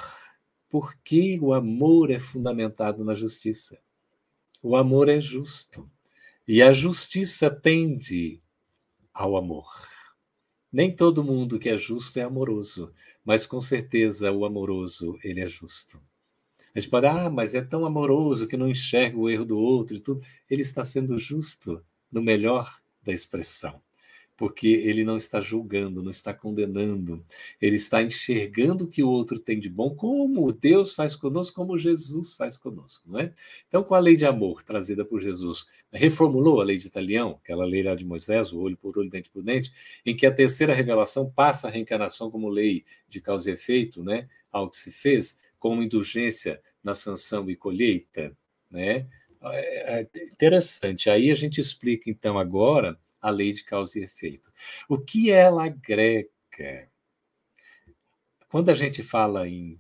S3: porque o amor é fundamentado na justiça. O amor é justo. E a justiça tende ao amor. Nem todo mundo que é justo é amoroso, mas com certeza o amoroso, ele é justo. A gente pode, mas é tão amoroso que não enxerga o erro do outro e tudo. Ele está sendo justo no melhor da expressão, porque ele não está julgando, não está condenando, ele está enxergando o que o outro tem de bom, como Deus faz conosco, como Jesus faz conosco, não é? Então, com a lei de amor trazida por Jesus, reformulou a lei de talião, aquela lei lá de Moisés, o olho por olho, dente por dente, em que a terceira revelação passa a reencarnação como lei de causa e efeito, né, ao que se fez, como indulgência na sanção e colheita, né? É interessante. Aí a gente explica, então, agora, a lei de causa e efeito. O que ela agrega? Quando a gente fala em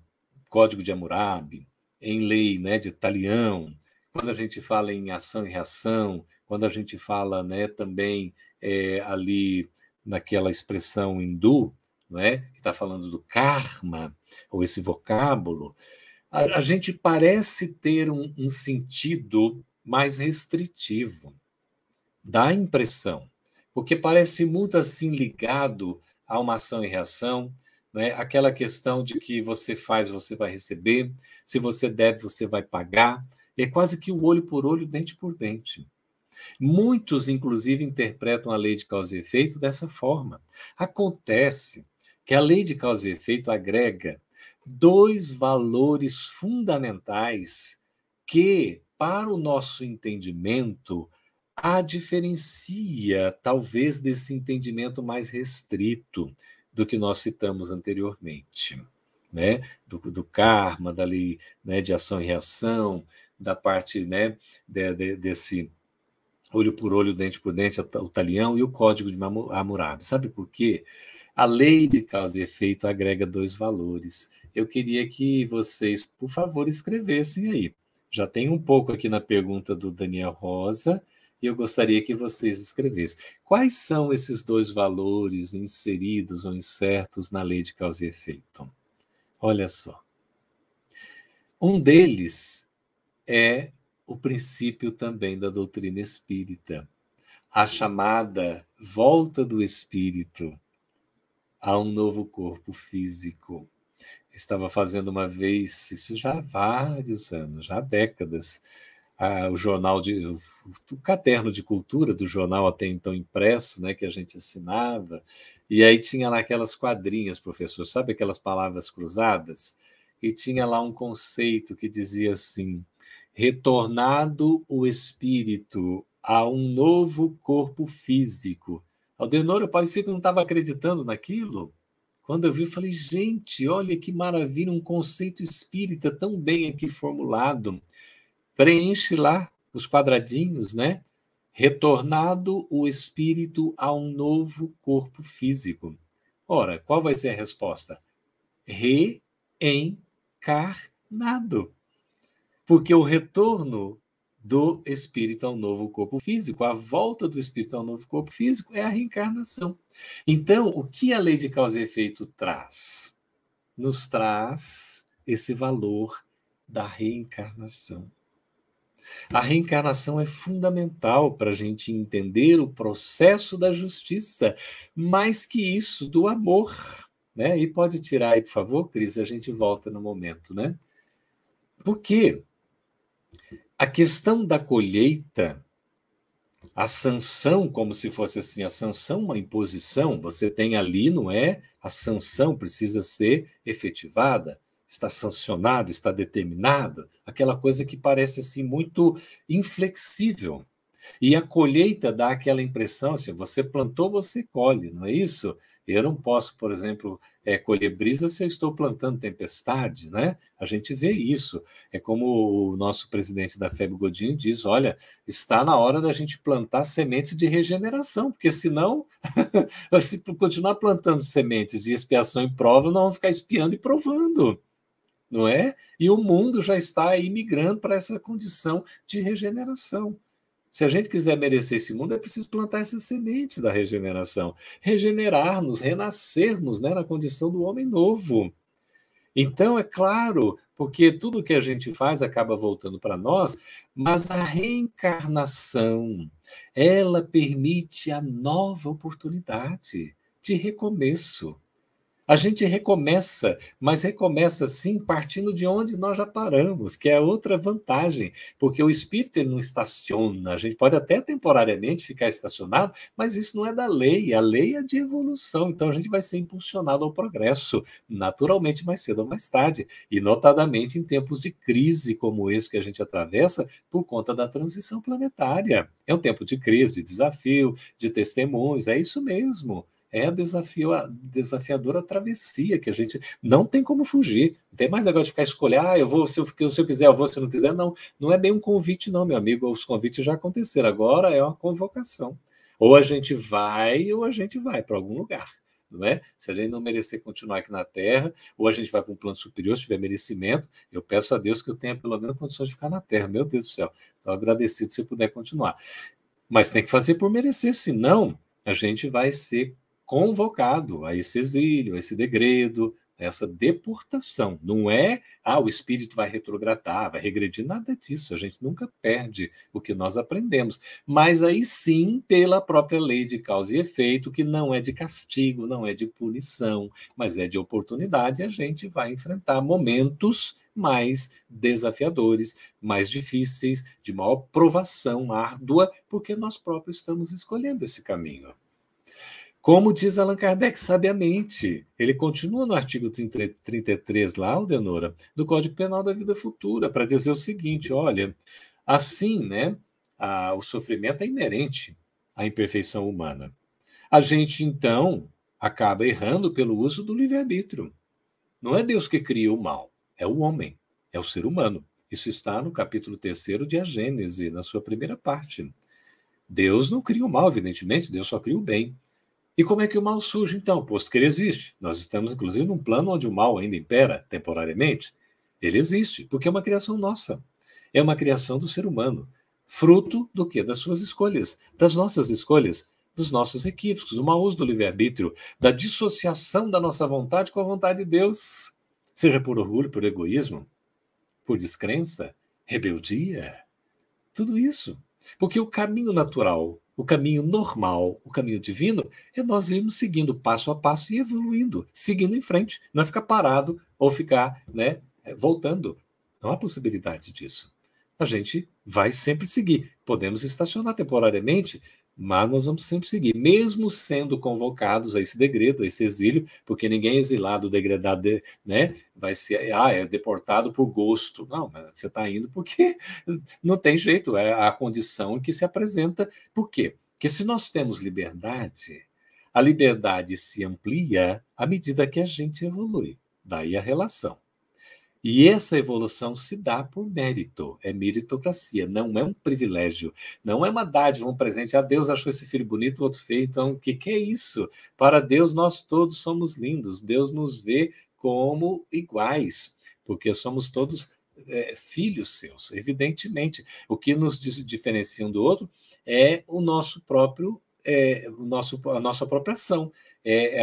S3: Código de Hammurabi, em lei, né, de talião, quando a gente fala em ação e reação, quando a gente fala, né, também ali naquela expressão hindu, né, que está falando do karma, ou esse vocábulo, a gente parece ter um sentido mais restritivo. Dá a impressão, porque parece muito assim ligado a uma ação e reação, né? Aquela questão de que você faz, você vai receber, se você deve, você vai pagar, é quase que o olho por olho, dente por dente. Muitos, inclusive, interpretam a lei de causa e efeito dessa forma. Acontece que a lei de causa e efeito agrega dois valores fundamentais que, para o nosso entendimento, a diferencia, talvez, desse entendimento mais restrito do que nós citamos anteriormente, né? Do karma, da lei, né, de ação e reação, da parte, né, desse olho por olho, dente por dente, o talião e o código de Hammurabi. Sabe por quê? A lei de causa e efeito agrega dois valores. Eu queria que vocês, por favor, escrevessem aí. Já tem um pouco aqui na pergunta do Daniel Rosa, e eu gostaria que vocês escrevessem. Quais são esses dois valores inseridos ou incertos na lei de causa e efeito? Olha só. Um deles é o princípio também da doutrina espírita, a chamada volta do espírito a um novo corpo físico. Estava fazendo uma vez, isso já há vários anos, já há décadas, o caderno de cultura do jornal até então impresso, né, que a gente assinava, e aí tinha lá aquelas quadrinhas, professor, sabe aquelas palavras cruzadas? E tinha lá um conceito que dizia assim: retornado o espírito a um novo corpo físico. Aldenor, eu parecia que não estava acreditando naquilo. Quando eu vi, eu falei, gente, olha que maravilha, um conceito espírita tão bem aqui formulado. Preenche lá os quadradinhos, né? Retornado o espírito a um novo corpo físico. Ora, qual vai ser a resposta? Reencarnado. Porque o retorno do espírito ao novo corpo físico, a volta do espírito ao novo corpo físico é a reencarnação. Então, o que a lei de causa e efeito traz? Nos traz esse valor da reencarnação. A reencarnação é fundamental para a gente entender o processo da justiça, mais que isso, do amor, né? E pode tirar aí, por favor, Cris, a gente volta no momento, né? Por quê? A questão da colheita, a sanção, como se fosse assim, a sanção, uma imposição, você tem ali, não é? A sanção precisa ser efetivada, está sancionada, está determinada, aquela coisa que parece assim muito inflexível. E a colheita dá aquela impressão, assim, você plantou, você colhe, não é isso? Eu não posso, por exemplo, colher brisa se eu estou plantando tempestade, né? A gente vê isso. É como o nosso presidente da FEB Godinho diz, olha, está na hora da gente plantar sementes de regeneração, porque senão, se continuar plantando sementes de expiação e prova, não vão ficar espiando e provando, não é? E o mundo já está aí migrando para essa condição de regeneração. Se a gente quiser merecer esse mundo, é preciso plantar essas sementes da regeneração, regenerar-nos, renascermos, né, na condição do homem novo. Então, é claro, porque tudo que a gente faz acaba voltando para nós, mas a reencarnação, ela permite a nova oportunidade de recomeço. A gente recomeça, mas recomeça assim, partindo de onde nós já paramos, que é outra vantagem, porque o espírito ele não estaciona, a gente pode até temporariamente ficar estacionado, mas isso não é da lei, a lei é de evolução, então a gente vai ser impulsionado ao progresso, naturalmente, mais cedo ou mais tarde, e notadamente em tempos de crise como esse que a gente atravessa, por conta da transição planetária. É um tempo de crise, de desafio, de testemunhos, é isso mesmo. É a desafiadora travessia que a gente não tem como fugir. Não tem mais negócio de ficar escolhendo, eu vou, se eu quiser, eu vou, se eu não quiser, não. Não é bem um convite, não, meu amigo. Os convites já aconteceram. Agora é uma convocação. Ou a gente vai para algum lugar. Não é? Se a gente não merecer continuar aqui na Terra, ou a gente vai para um plano superior, se tiver merecimento, eu peço a Deus que eu tenha pelo menos condições de ficar na Terra. Meu Deus do céu. Estou agradecido se eu puder continuar. Mas tem que fazer por merecer, senão a gente vai ser convocado a esse exílio, a esse degredo, a essa deportação. Não é, o espírito vai retrogradar, vai regredir, nada disso. A gente nunca perde o que nós aprendemos. Mas aí sim, pela própria lei de causa e efeito, que não é de castigo, não é de punição, mas é de oportunidade, a gente vai enfrentar momentos mais desafiadores, mais difíceis, de maior provação árdua, porque nós próprios estamos escolhendo esse caminho. Como diz Allan Kardec sabiamente, ele continua no artigo 33 lá, Aldenora, do Código Penal da Vida Futura, para dizer o seguinte, olha, assim, né, o sofrimento é inerente à imperfeição humana. A gente, então, acaba errando pelo uso do livre-arbítrio. Não é Deus que cria o mal, é o homem, é o ser humano. Isso está no capítulo 3º de A Gênese, na sua primeira parte. Deus não cria o mal, evidentemente, Deus só cria o bem. E como é que o mal surge, então? Posto que ele existe. Nós estamos, inclusive, num plano onde o mal ainda impera temporariamente. Ele existe, porque é uma criação nossa. É uma criação do ser humano. Fruto do quê? Das suas escolhas, das nossas escolhas, dos nossos equívocos, do mau uso do livre-arbítrio, da dissociação da nossa vontade com a vontade de Deus. Seja por orgulho, por egoísmo, por descrença, rebeldia. Tudo isso. Porque o caminho natural, o caminho normal, o caminho divino, é nós irmos seguindo passo a passo e evoluindo, seguindo em frente. Não é ficar parado ou ficar, né, voltando. Não há possibilidade disso. A gente vai sempre seguir. Podemos estacionar temporariamente, mas nós vamos sempre seguir, mesmo sendo convocados a esse degredo, a esse exílio, porque ninguém é exilado, degradado, né? Vai ser, é deportado por gosto. Não, você está indo porque não tem jeito, é a condição que se apresenta. Por quê? Porque se nós temos liberdade, a liberdade se amplia à medida que a gente evolui. Daí a relação. E essa evolução se dá por mérito, é meritocracia, não é um privilégio, não é uma dádiva, um presente. Deus achou esse filho bonito, o outro feio, então o que é isso? Para Deus nós todos somos lindos, Deus nos vê como iguais, porque somos todos filhos seus, evidentemente. O que nos diferencia um do outro é o nosso próprio, a nossa própria ação,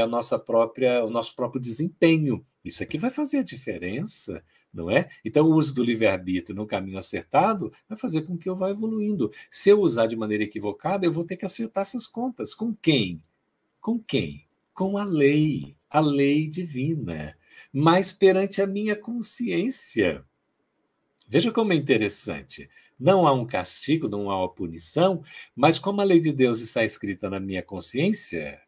S3: o nosso próprio desempenho. Isso aqui vai fazer a diferença, não é? Então, o uso do livre-arbítrio no caminho acertado vai fazer com que eu vá evoluindo. Se eu usar de maneira equivocada, eu vou ter que acertar essas contas. Com quem? Com quem? Com a lei divina. Mas perante a minha consciência. Veja como é interessante. Não há um castigo, não há uma punição, mas como a lei de Deus está escrita na minha consciência,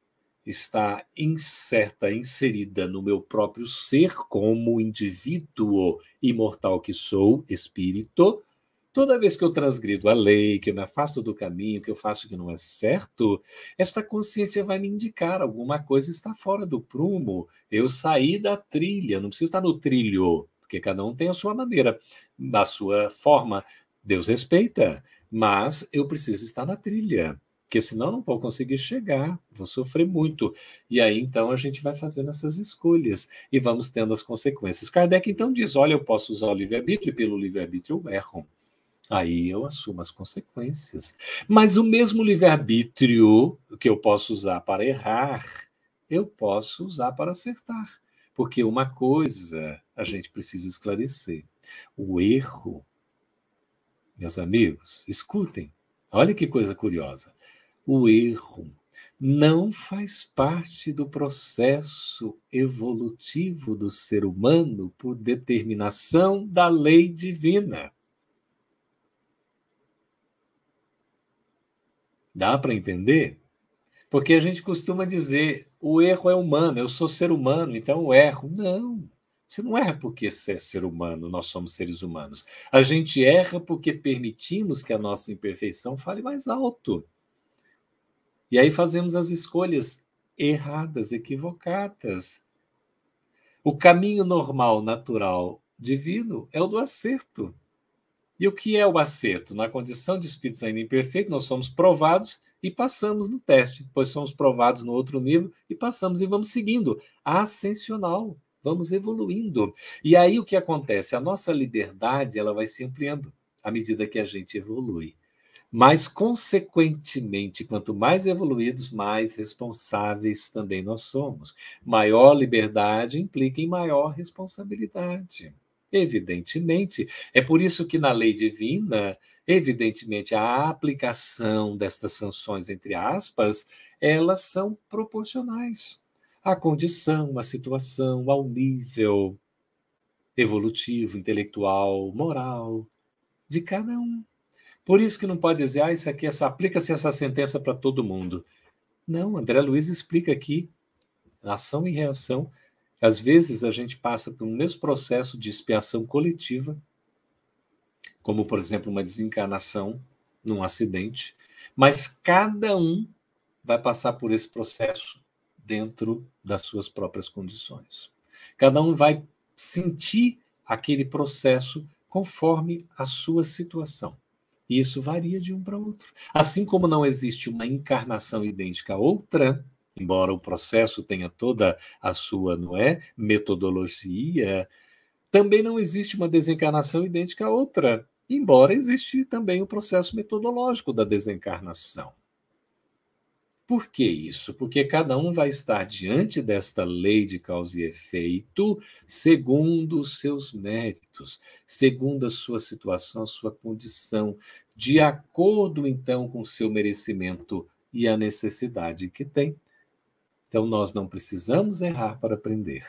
S3: está inserida no meu próprio ser como indivíduo imortal que sou, espírito, toda vez que eu transgrido a lei, que eu me afasto do caminho, que eu faço o que não é certo, esta consciência vai me indicar alguma coisa está fora do prumo. Eu saí da trilha, não preciso estar no trilho, porque cada um tem a sua maneira, a sua forma. Deus respeita, mas eu preciso estar na trilha, porque senão não vou conseguir chegar, vou sofrer muito. E aí, então, a gente vai fazendo essas escolhas e vamos tendo as consequências. Kardec, então, diz, olha, eu posso usar o livre-arbítrio e pelo livre-arbítrio eu erro. Aí eu assumo as consequências. Mas o mesmo livre-arbítrio que eu posso usar para errar, eu posso usar para acertar. Porque uma coisa a gente precisa esclarecer. O erro, meus amigos, escutem, olha que coisa curiosa. O erro não faz parte do processo evolutivo do ser humano por determinação da lei divina. Dá para entender? Porque a gente costuma dizer, o erro é humano, eu sou ser humano, então eu erro. Não, você não erra porque você é ser humano, nós somos seres humanos. A gente erra porque permitimos que a nossa imperfeição fale mais alto. E aí fazemos as escolhas erradas, equivocadas. O caminho normal, natural, divino é o do acerto. E o que é o acerto? Na condição de espíritos ainda imperfeitos, nós somos provados e passamos no teste, depois somos provados no outro nível e passamos e vamos seguindo. Ascensional, vamos evoluindo. E aí o que acontece? A nossa liberdade ela vai se ampliando à medida que a gente evolui. Mas, consequentemente, quanto mais evoluídos, mais responsáveis também nós somos. Maior liberdade implica em maior responsabilidade. Evidentemente, é por isso que na lei divina, evidentemente, a aplicação destas sanções, entre aspas, elas são proporcionais à condição, à situação, ao nível evolutivo, intelectual, moral de cada um. Por isso que não pode dizer, isso aqui aplica-se essa sentença para todo mundo. Não, André Luiz explica aqui, ação e reação. Às vezes a gente passa por um mesmo processo de expiação coletiva, como, por exemplo, uma desencarnação num acidente, mas cada um vai passar por esse processo dentro das suas próprias condições. Cada um vai sentir aquele processo conforme a sua situação. E isso varia de um para outro. Assim como não existe uma encarnação idêntica a outra, embora o processo tenha toda a sua, não é, metodologia, também não existe uma desencarnação idêntica a outra, embora existe também o processo metodológico da desencarnação. Por que isso? Porque cada um vai estar diante desta lei de causa e efeito segundo os seus méritos, segundo a sua situação, a sua condição, de acordo, então, com o seu merecimento e a necessidade que tem. Então, nós não precisamos errar para aprender,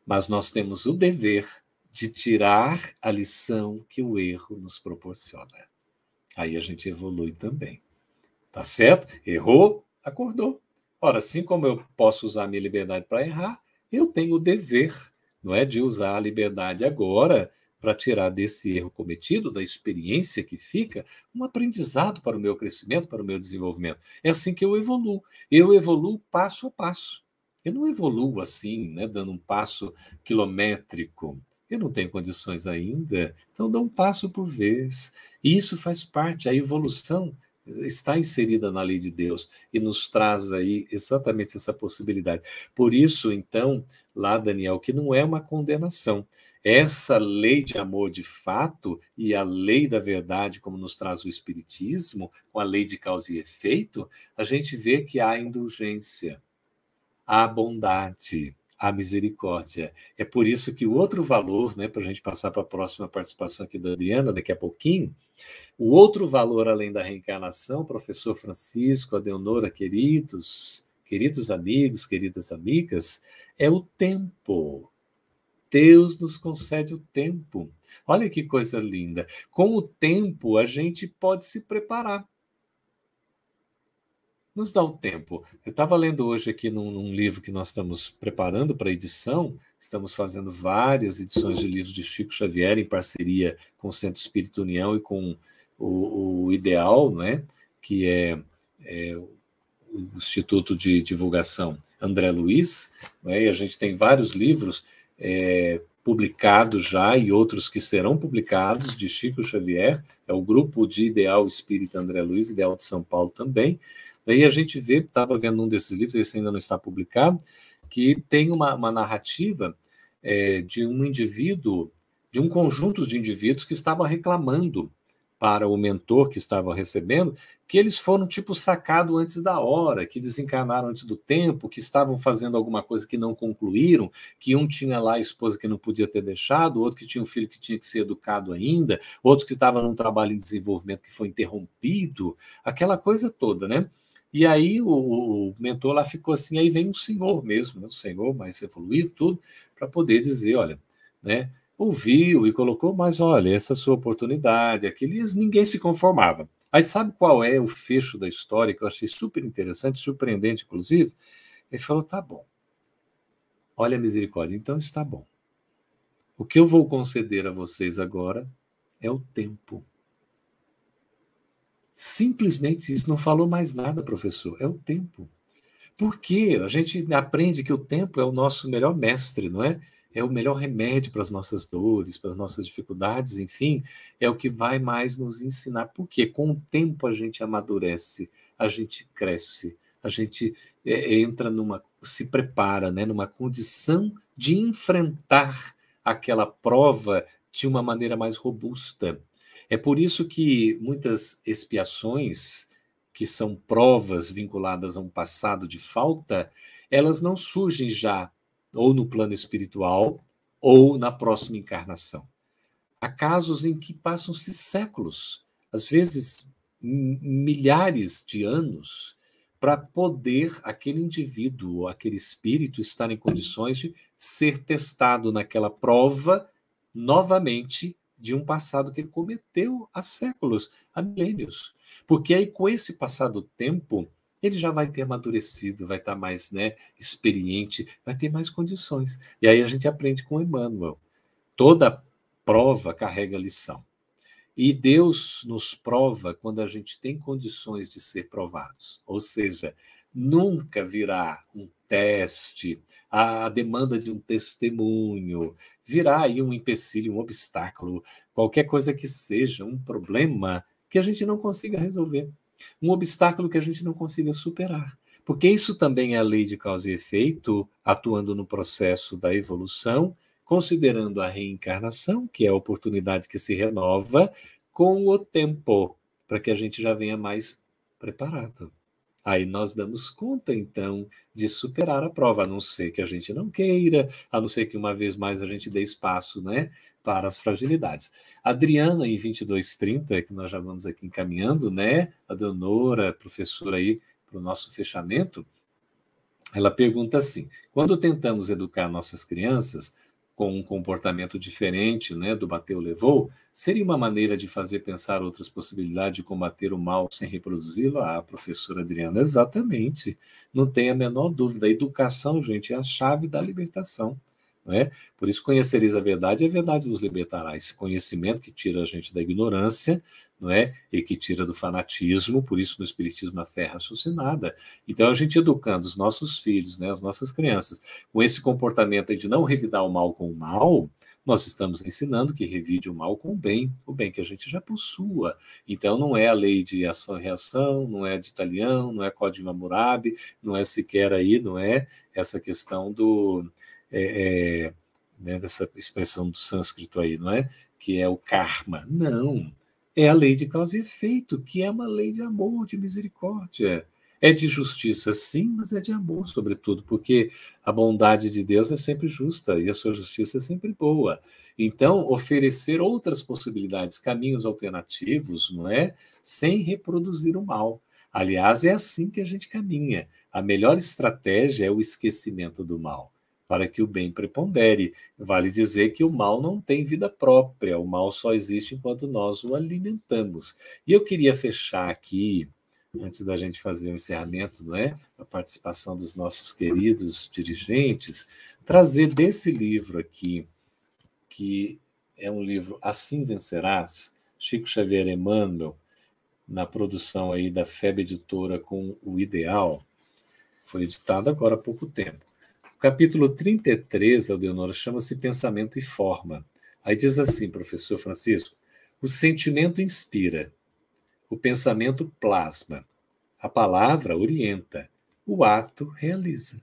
S3: mas nós temos o dever de tirar a lição que o erro nos proporciona. Aí a gente evolui também. Tá certo? Errou? Acordou. Ora, assim como eu posso usar a minha liberdade para errar, eu tenho o dever, não é, de usar a liberdade agora para tirar desse erro cometido, da experiência que fica, um aprendizado para o meu crescimento, para o meu desenvolvimento. É assim que eu evoluo. Eu evoluo passo a passo. Eu não evoluo assim, né, dando um passo quilométrico. Eu não tenho condições ainda, então dou um passo por vez. E isso faz parte, a evolução está inserida na lei de Deus e nos traz aí exatamente essa possibilidade. Por isso, então, lá, Daniel, que não é uma condenação. Essa lei de amor de fato e a lei da verdade, como nos traz o Espiritismo, com a lei de causa e efeito, a gente vê que há indulgência, há bondade, há misericórdia. É por isso que o outro valor, né, para a gente passar para a próxima participação aqui da Adriana, daqui a pouquinho, o outro valor além da reencarnação, professor Francisco, Adeonora, queridos amigos, queridas amigas, é o tempo. Deus nos concede o tempo. Olha que coisa linda. Com o tempo, a gente pode se preparar. Nos dá o tempo. Eu estava lendo hoje aqui num livro que nós estamos preparando para edição, estamos fazendo várias edições de livros de Chico Xavier em parceria com o Centro Espírita União e com o Ideal, né? Que é o Instituto de Divulgação André Luiz, né? E a gente tem vários livros publicados já e outros que serão publicados de Chico Xavier, é o grupo de Ideal Espírita André Luiz, Ideal de São Paulo também. Daí a gente vê, estava vendo um desses livros, esse ainda não está publicado, que tem uma narrativa de um indivíduo, de um conjunto de indivíduos que estavam reclamando para o mentor que estava recebendo, que eles foram tipo sacados antes da hora, que desencarnaram antes do tempo, que estavam fazendo alguma coisa que não concluíram, que um tinha lá a esposa que não podia ter deixado, outro que tinha um filho que tinha que ser educado ainda, outros que estavam num trabalho em desenvolvimento que foi interrompido, aquela coisa toda, né? E aí o mentor lá ficou assim, aí vem um senhor mesmo, né? Um senhor mais evoluído, tudo, para poder dizer, olha, né? Ouviu e colocou, mas olha, essa sua oportunidade, aqueles, ninguém se conformava. Aí sabe qual é o fecho da história, que eu achei super interessante, surpreendente, inclusive? Ele falou, tá bom, olha a misericórdia, então está bom. O que eu vou conceder a vocês agora é o tempo. Simplesmente isso, não falou mais nada, professor, é o tempo. Porque a gente aprende que o tempo é o nosso melhor mestre, não é? É o melhor remédio para as nossas dores, para as nossas dificuldades, enfim, é o que vai mais nos ensinar. Porque com o tempo a gente amadurece, a gente cresce, a gente entra se prepara, né, numa condição de enfrentar aquela prova de uma maneira mais robusta. É por isso que muitas expiações, que são provas vinculadas a um passado de falta, elas não surgem já ou no plano espiritual ou na próxima encarnação. Há casos em que passam-se séculos, às vezes milhares de anos, para poder aquele indivíduo, aquele espírito estar em condições de ser testado naquela prova novamente de um passado que ele cometeu há séculos, há milênios. Porque aí, com esse passado tempo, ele já vai ter amadurecido, vai estar mais, né, experiente, vai ter mais condições. E aí a gente aprende com Emmanuel. Toda prova carrega lição. E Deus nos prova quando a gente tem condições de ser provados. Ou seja, nunca virá um teste, a demanda de um testemunho, virá aí um empecilho, um obstáculo, qualquer coisa que seja, um problema que a gente não consiga resolver, um obstáculo que a gente não consiga superar. Porque isso também é a lei de causa e efeito, atuando no processo da evolução, considerando a reencarnação, que é a oportunidade que se renova com o tempo, para que a gente já venha mais preparado. Aí nós damos conta, então, de superar a prova, a não ser que a gente não queira, a não ser que uma vez mais a gente dê espaço, né, para as fragilidades. Adriana, em 2230, que nós já vamos aqui encaminhando, né, a Leonora, professora aí, para o nosso fechamento, ela pergunta assim, quando tentamos educar nossas crianças com um comportamento diferente, né, do bateu, levou, seria uma maneira de fazer pensar outras possibilidades de combater o mal sem reproduzi-lo? Ah, professora Adriana, exatamente. Não tem a menor dúvida. A educação, gente, é a chave da libertação. Não é? Por isso, conhecereis a verdade vos libertará. Esse conhecimento que tira a gente da ignorância, não é? E que tira do fanatismo, por isso no Espiritismo a fé é raciocinada. Então, a gente educando os nossos filhos, né, as nossas crianças, com esse comportamento de não revidar o mal com o mal, nós estamos ensinando que revide o mal com o bem que a gente já possua. Então, não é a lei de ação e reação, não é de Italião, não é Código Hammurabi, não é sequer aí, não é essa questão do... né, dessa expressão do sânscrito aí, não é? Que é o karma. Não. É a lei de causa e efeito, que é uma lei de amor, de misericórdia. É de justiça, sim, mas é de amor, sobretudo, porque a bondade de Deus é sempre justa e a sua justiça é sempre boa. Então, oferecer outras possibilidades, caminhos alternativos, não é? Sem reproduzir o mal. Aliás, é assim que a gente caminha. A melhor estratégia é o esquecimento do mal. para que o bem prepondere. Vale dizer que o mal não tem vida própria, o mal só existe enquanto nós o alimentamos. E eu queria fechar aqui, antes da gente fazer o encerramento, não é? A participação dos nossos queridos dirigentes, trazer desse livro aqui, que é um livro Assim Vencerás, Chico Xavier Emmanuel, na produção aí da FEB Editora com o Ideal, foi editado agora há pouco tempo. O capítulo 33, Aldenora, chama-se Pensamento e Forma. Aí diz assim, professor Francisco, o sentimento inspira, o pensamento plasma, a palavra orienta, o ato realiza.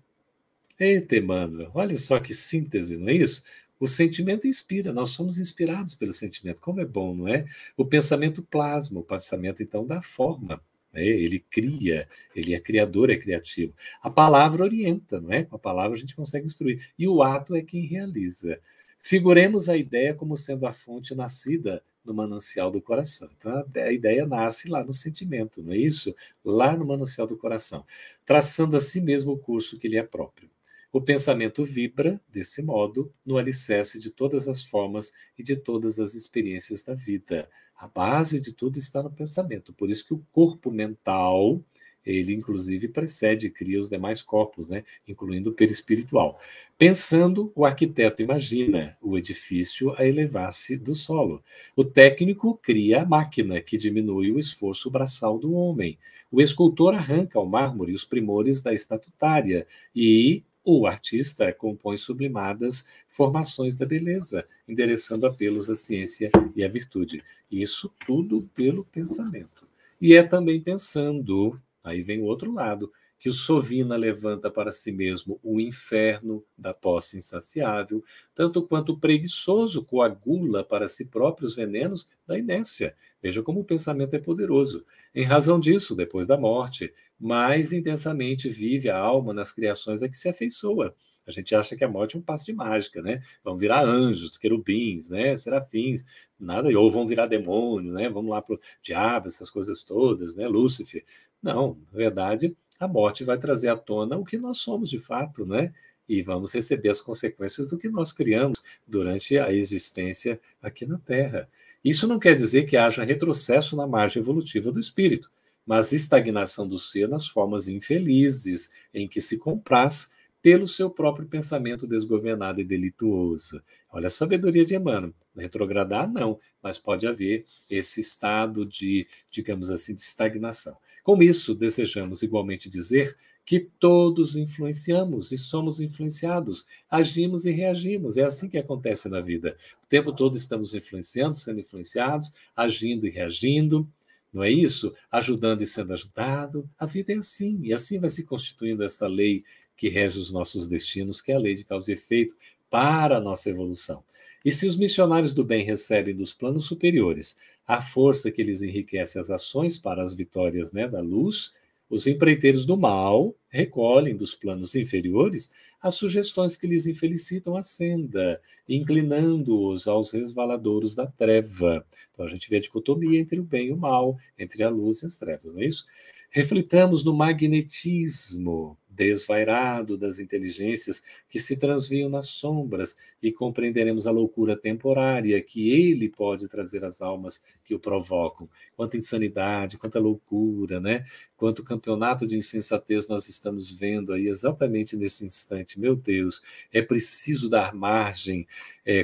S3: Eita, Emmanuel, olha só que síntese, não é isso? O sentimento inspira, nós somos inspirados pelo sentimento, como é bom, não é? O pensamento plasma, o pensamento, então, dá forma. Ele cria, ele é criador, é criativo. A palavra orienta, não é? Com a palavra a gente consegue instruir. E o ato é quem realiza. Figuremos a ideia como sendo a fonte nascida no manancial do coração. Então, a ideia nasce lá no sentimento, não é isso? Lá no manancial do coração, traçando a si mesmo o curso que lhe é próprio. O pensamento vibra, desse modo, no alicerce de todas as formas e de todas as experiências da vida. A base de tudo está no pensamento. Por isso que o corpo mental, ele inclusive precede e cria os demais corpos, né? Incluindo o perispiritual. Pensando, o arquiteto imagina o edifício a elevar-se do solo. O técnico cria a máquina que diminui o esforço braçal do homem. O escultor arranca ao mármore os primores da estatutária e o artista compõe sublimadas formações da beleza, endereçando apelos à ciência e à virtude. Isso tudo pelo pensamento. E é também pensando, aí vem o outro lado, que o Sovina levanta para si mesmo o inferno da posse insaciável, tanto quanto o preguiçoso coagula para si próprio os venenos da inércia. Veja como o pensamento é poderoso. Em razão disso, depois da morte, mais intensamente vive a alma nas criações a que se afeiçoa. A gente acha que a morte é um passo de mágica, né? Vão virar anjos, querubins, né? Serafins, nada, ou vão virar demônio, né? Vamos lá para o diabo, essas coisas todas, né? Lúcifer. Não, na verdade, a morte vai trazer à tona o que nós somos de fato, né? E vamos receber as consequências do que nós criamos durante a existência aqui na Terra. Isso não quer dizer que haja retrocesso na margem evolutiva do espírito, mas estagnação do ser nas formas infelizes em que se compraz pelo seu próprio pensamento desgovernado e delituoso. Olha a sabedoria de Emmanuel. Retrogradar, não, mas pode haver esse estado de, digamos assim, de estagnação. Com isso, desejamos igualmente dizer que todos influenciamos e somos influenciados, agimos e reagimos. É assim que acontece na vida. O tempo todo estamos influenciando, sendo influenciados, agindo e reagindo. Não é isso? Ajudando e sendo ajudado. A vida é assim, e assim vai se constituindo essa lei que rege os nossos destinos, que é a lei de causa e efeito para a nossa evolução. E se os missionários do bem recebem dos planos superiores a força que lhes enriquece as ações para as vitórias, né, da luz, os empreiteiros do mal recolhem dos planos inferiores as sugestões que lhes infelicitam a senda, inclinando-os aos resvaladouros da treva. Então a gente vê a dicotomia entre o bem e o mal, entre a luz e as trevas, não é isso? Reflitamos no magnetismo desvairado das inteligências que se transviam nas sombras e compreenderemos a loucura temporária que ele pode trazer às almas que o provocam. Quanta insanidade, quanta loucura, né? Quanto campeonato de insensatez nós estamos vendo aí exatamente nesse instante. Meu Deus, é preciso dar margem,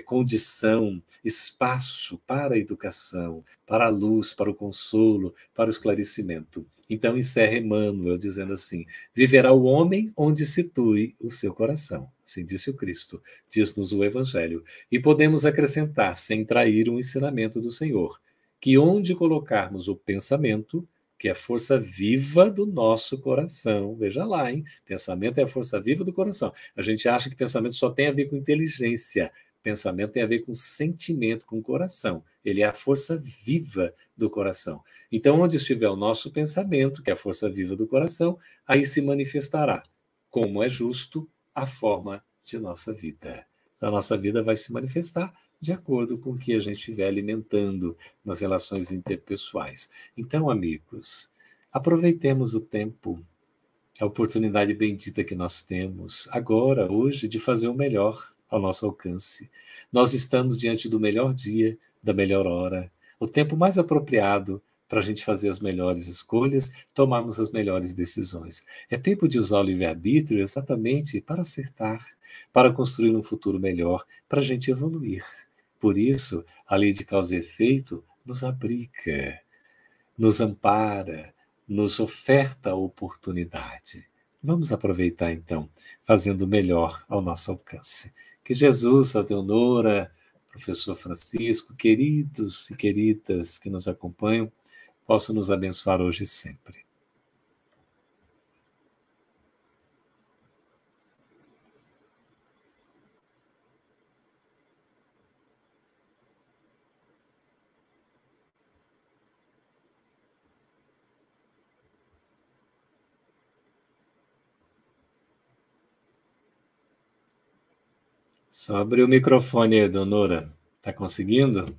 S3: condição, espaço para a educação, para a luz, para o consolo, para o esclarecimento. Então encerra Emmanuel dizendo assim: viverá o homem onde situe o seu coração. Assim disse o Cristo, diz-nos o Evangelho. E podemos acrescentar, sem trair o ensinamento do Senhor, que onde colocarmos o pensamento, que é a força viva do nosso coração, veja lá, hein? Pensamento é a força viva do coração. A gente acha que pensamento só tem a ver com inteligência. Pensamento tem a ver com sentimento, com o coração. Ele é a força viva do coração. Então, onde estiver o nosso pensamento, que é a força viva do coração, aí se manifestará, como é justo, a forma de nossa vida. A nossa vida vai se manifestar de acordo com o que a gente estiver alimentando nas relações interpessoais. Então, amigos, aproveitemos o tempo, a oportunidade bendita que nós temos agora, hoje, de fazer o melhor ao nosso alcance. Nós estamos diante do melhor dia, da melhor hora, o tempo mais apropriado para a gente fazer as melhores escolhas, tomarmos as melhores decisões. É tempo de usar o livre-arbítrio exatamente para acertar, para construir um futuro melhor, para a gente evoluir. Por isso, a lei de causa e efeito nos abriga, nos ampara, nos oferta a oportunidade. Vamos aproveitar, então, fazendo o melhor ao nosso alcance. Que Jesus, a Deonora, professor Francisco, queridos e queridas que nos acompanham, possam nos abençoar hoje e sempre. Só abrir o microfone, Deonora. Está conseguindo?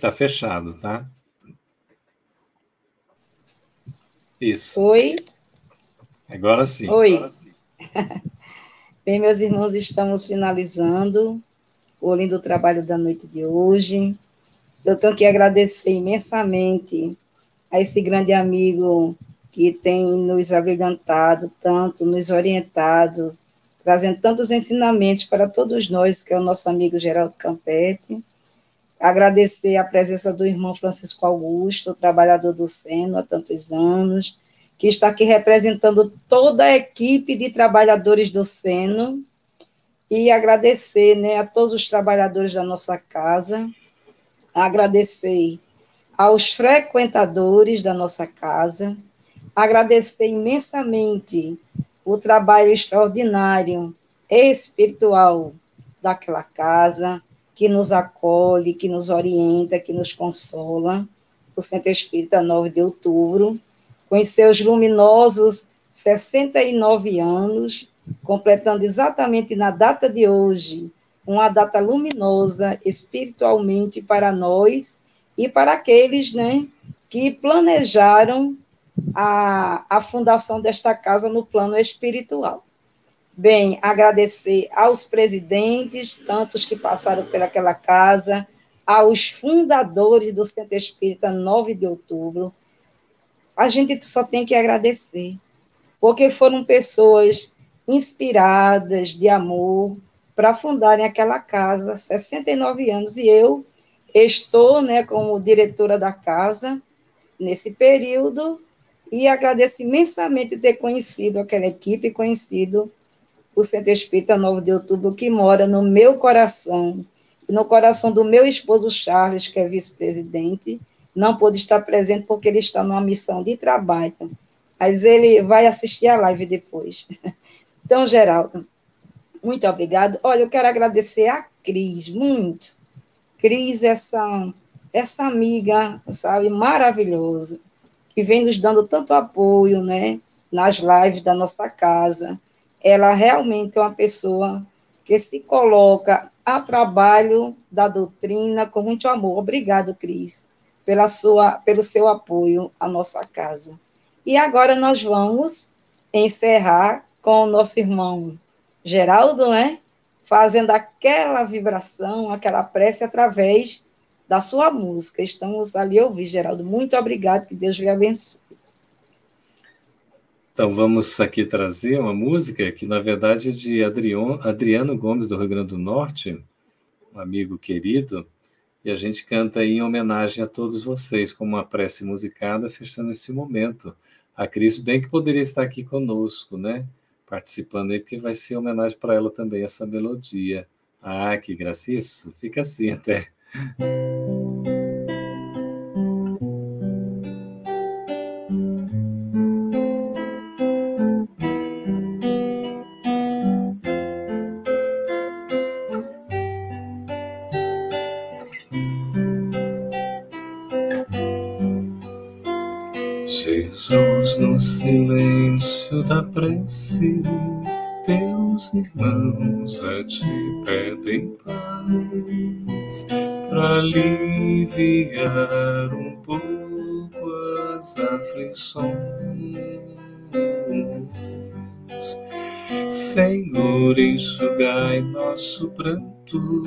S3: Tá fechado, tá? Isso.
S2: Oi?
S3: Agora sim.
S2: Oi. Bem, meus irmãos, estamos finalizando o lindo trabalho da noite de hoje. Eu tenho que agradecer imensamente a esse grande amigo que tem nos abrilhantado tanto, nos orientado, trazendo tantos ensinamentos para todos nós, que é o nosso amigo Geraldo Campete. Agradecer a presença do irmão Francisco Augusto, trabalhador do Seno há tantos anos, que está aqui representando toda a equipe de trabalhadores do Seno, e agradecer, né, a todos os trabalhadores da nossa casa, agradecer aos frequentadores da nossa casa, agradecer imensamente o trabalho extraordinário espiritual daquela casa, que nos acolhe, que nos orienta, que nos consola, o Centro Espírita 9 de Outubro, com os seus luminosos 69 anos, completando exatamente na data de hoje, uma data luminosa espiritualmente para nós e para aqueles, né, que planejaram a fundação desta casa no plano espiritual. Bem, agradecer aos presidentes, tantos que passaram pelaquela casa, aos fundadores do Centro Espírita 9 de Outubro. A gente só tem que agradecer, porque foram pessoas inspiradas de amor para fundarem aquela casa, 69 anos, e eu estou, né, como diretora da casa nesse período, e agradeço imensamente ter conhecido aquela equipe, conhecido o Centro Espírita 9 de Outubro, que mora no meu coração, e no coração do meu esposo Charles, que é vice-presidente. Não pôde estar presente porque ele está numa missão de trabalho, mas ele vai assistir a live depois. Então, Geraldo, muito obrigado. Olha, eu quero agradecer a Cris, muito. Cris, essa amiga, sabe, maravilhosa, que vem nos dando tanto apoio, né, nas lives da nossa casa. Ela realmente é uma pessoa que se coloca a trabalho da doutrina com muito amor. Obrigado, Cris, pelo seu apoio à nossa casa. E agora nós vamos encerrar com o nosso irmão Geraldo, né? Fazendo aquela vibração, aquela prece através da sua música. Estamos ali a ouvir, Geraldo. Muito obrigado, que Deus lhe abençoe.
S3: Então, vamos aqui trazer uma música que, na verdade, é de Adriano Gomes, do Rio Grande do Norte, um amigo querido, e a gente canta aí em homenagem a todos vocês, como uma prece musicada, fechando esse momento. A Cris, bem que poderia estar aqui conosco, né? Participando aí, porque vai ser homenagem para ela também, essa melodia. Ah, que graça! Isso, fica assim até. Jesus, no silêncio da prece, teus irmãos a te pedem paz, para aliviar um pouco as aflições. Senhor, enxugai nosso pranto,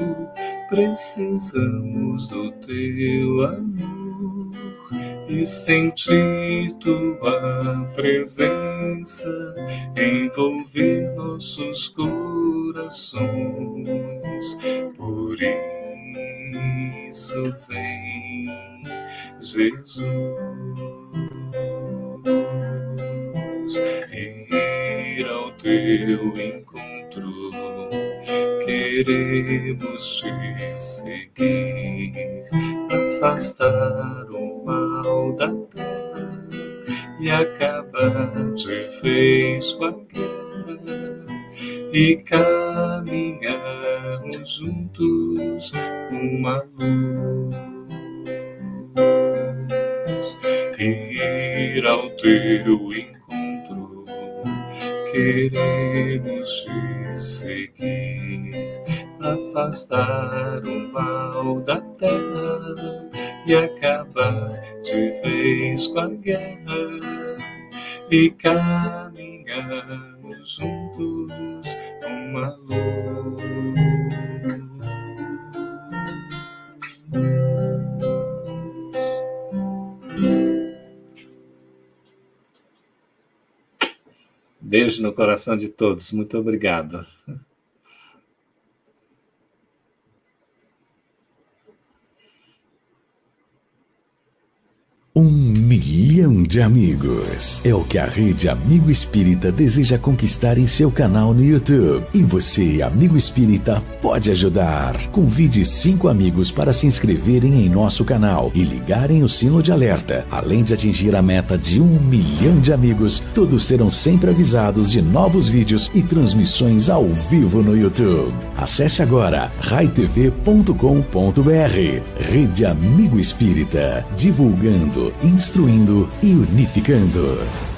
S3: precisamos do teu amor e sentir tua presença envolver nossos corações. Por isso vem, Jesus, ir ao teu encontro. Queremos te seguir, afastar o mal da terra e acabar de vez com a guerra e caminharmos juntos uma luz. Ir ao teu encontro, queremos te seguir, afastar o mal da terra e acabar de vez com a guerra e caminharmos juntos uma luz. Beijo no coração de todos. Muito obrigado.
S5: Milhão de amigos é o que a Rede Amigo Espírita deseja conquistar em seu canal no YouTube. E você, amigo espírita, pode ajudar. Convide 5 amigos para se inscreverem em nosso canal e ligarem o sino de alerta. Além de atingir a meta de 1 milhão de amigos, todos serão sempre avisados de novos vídeos e transmissões ao vivo no YouTube. Acesse agora raitv.com.br. Rede Amigo Espírita, divulgando, instruindo e unificando.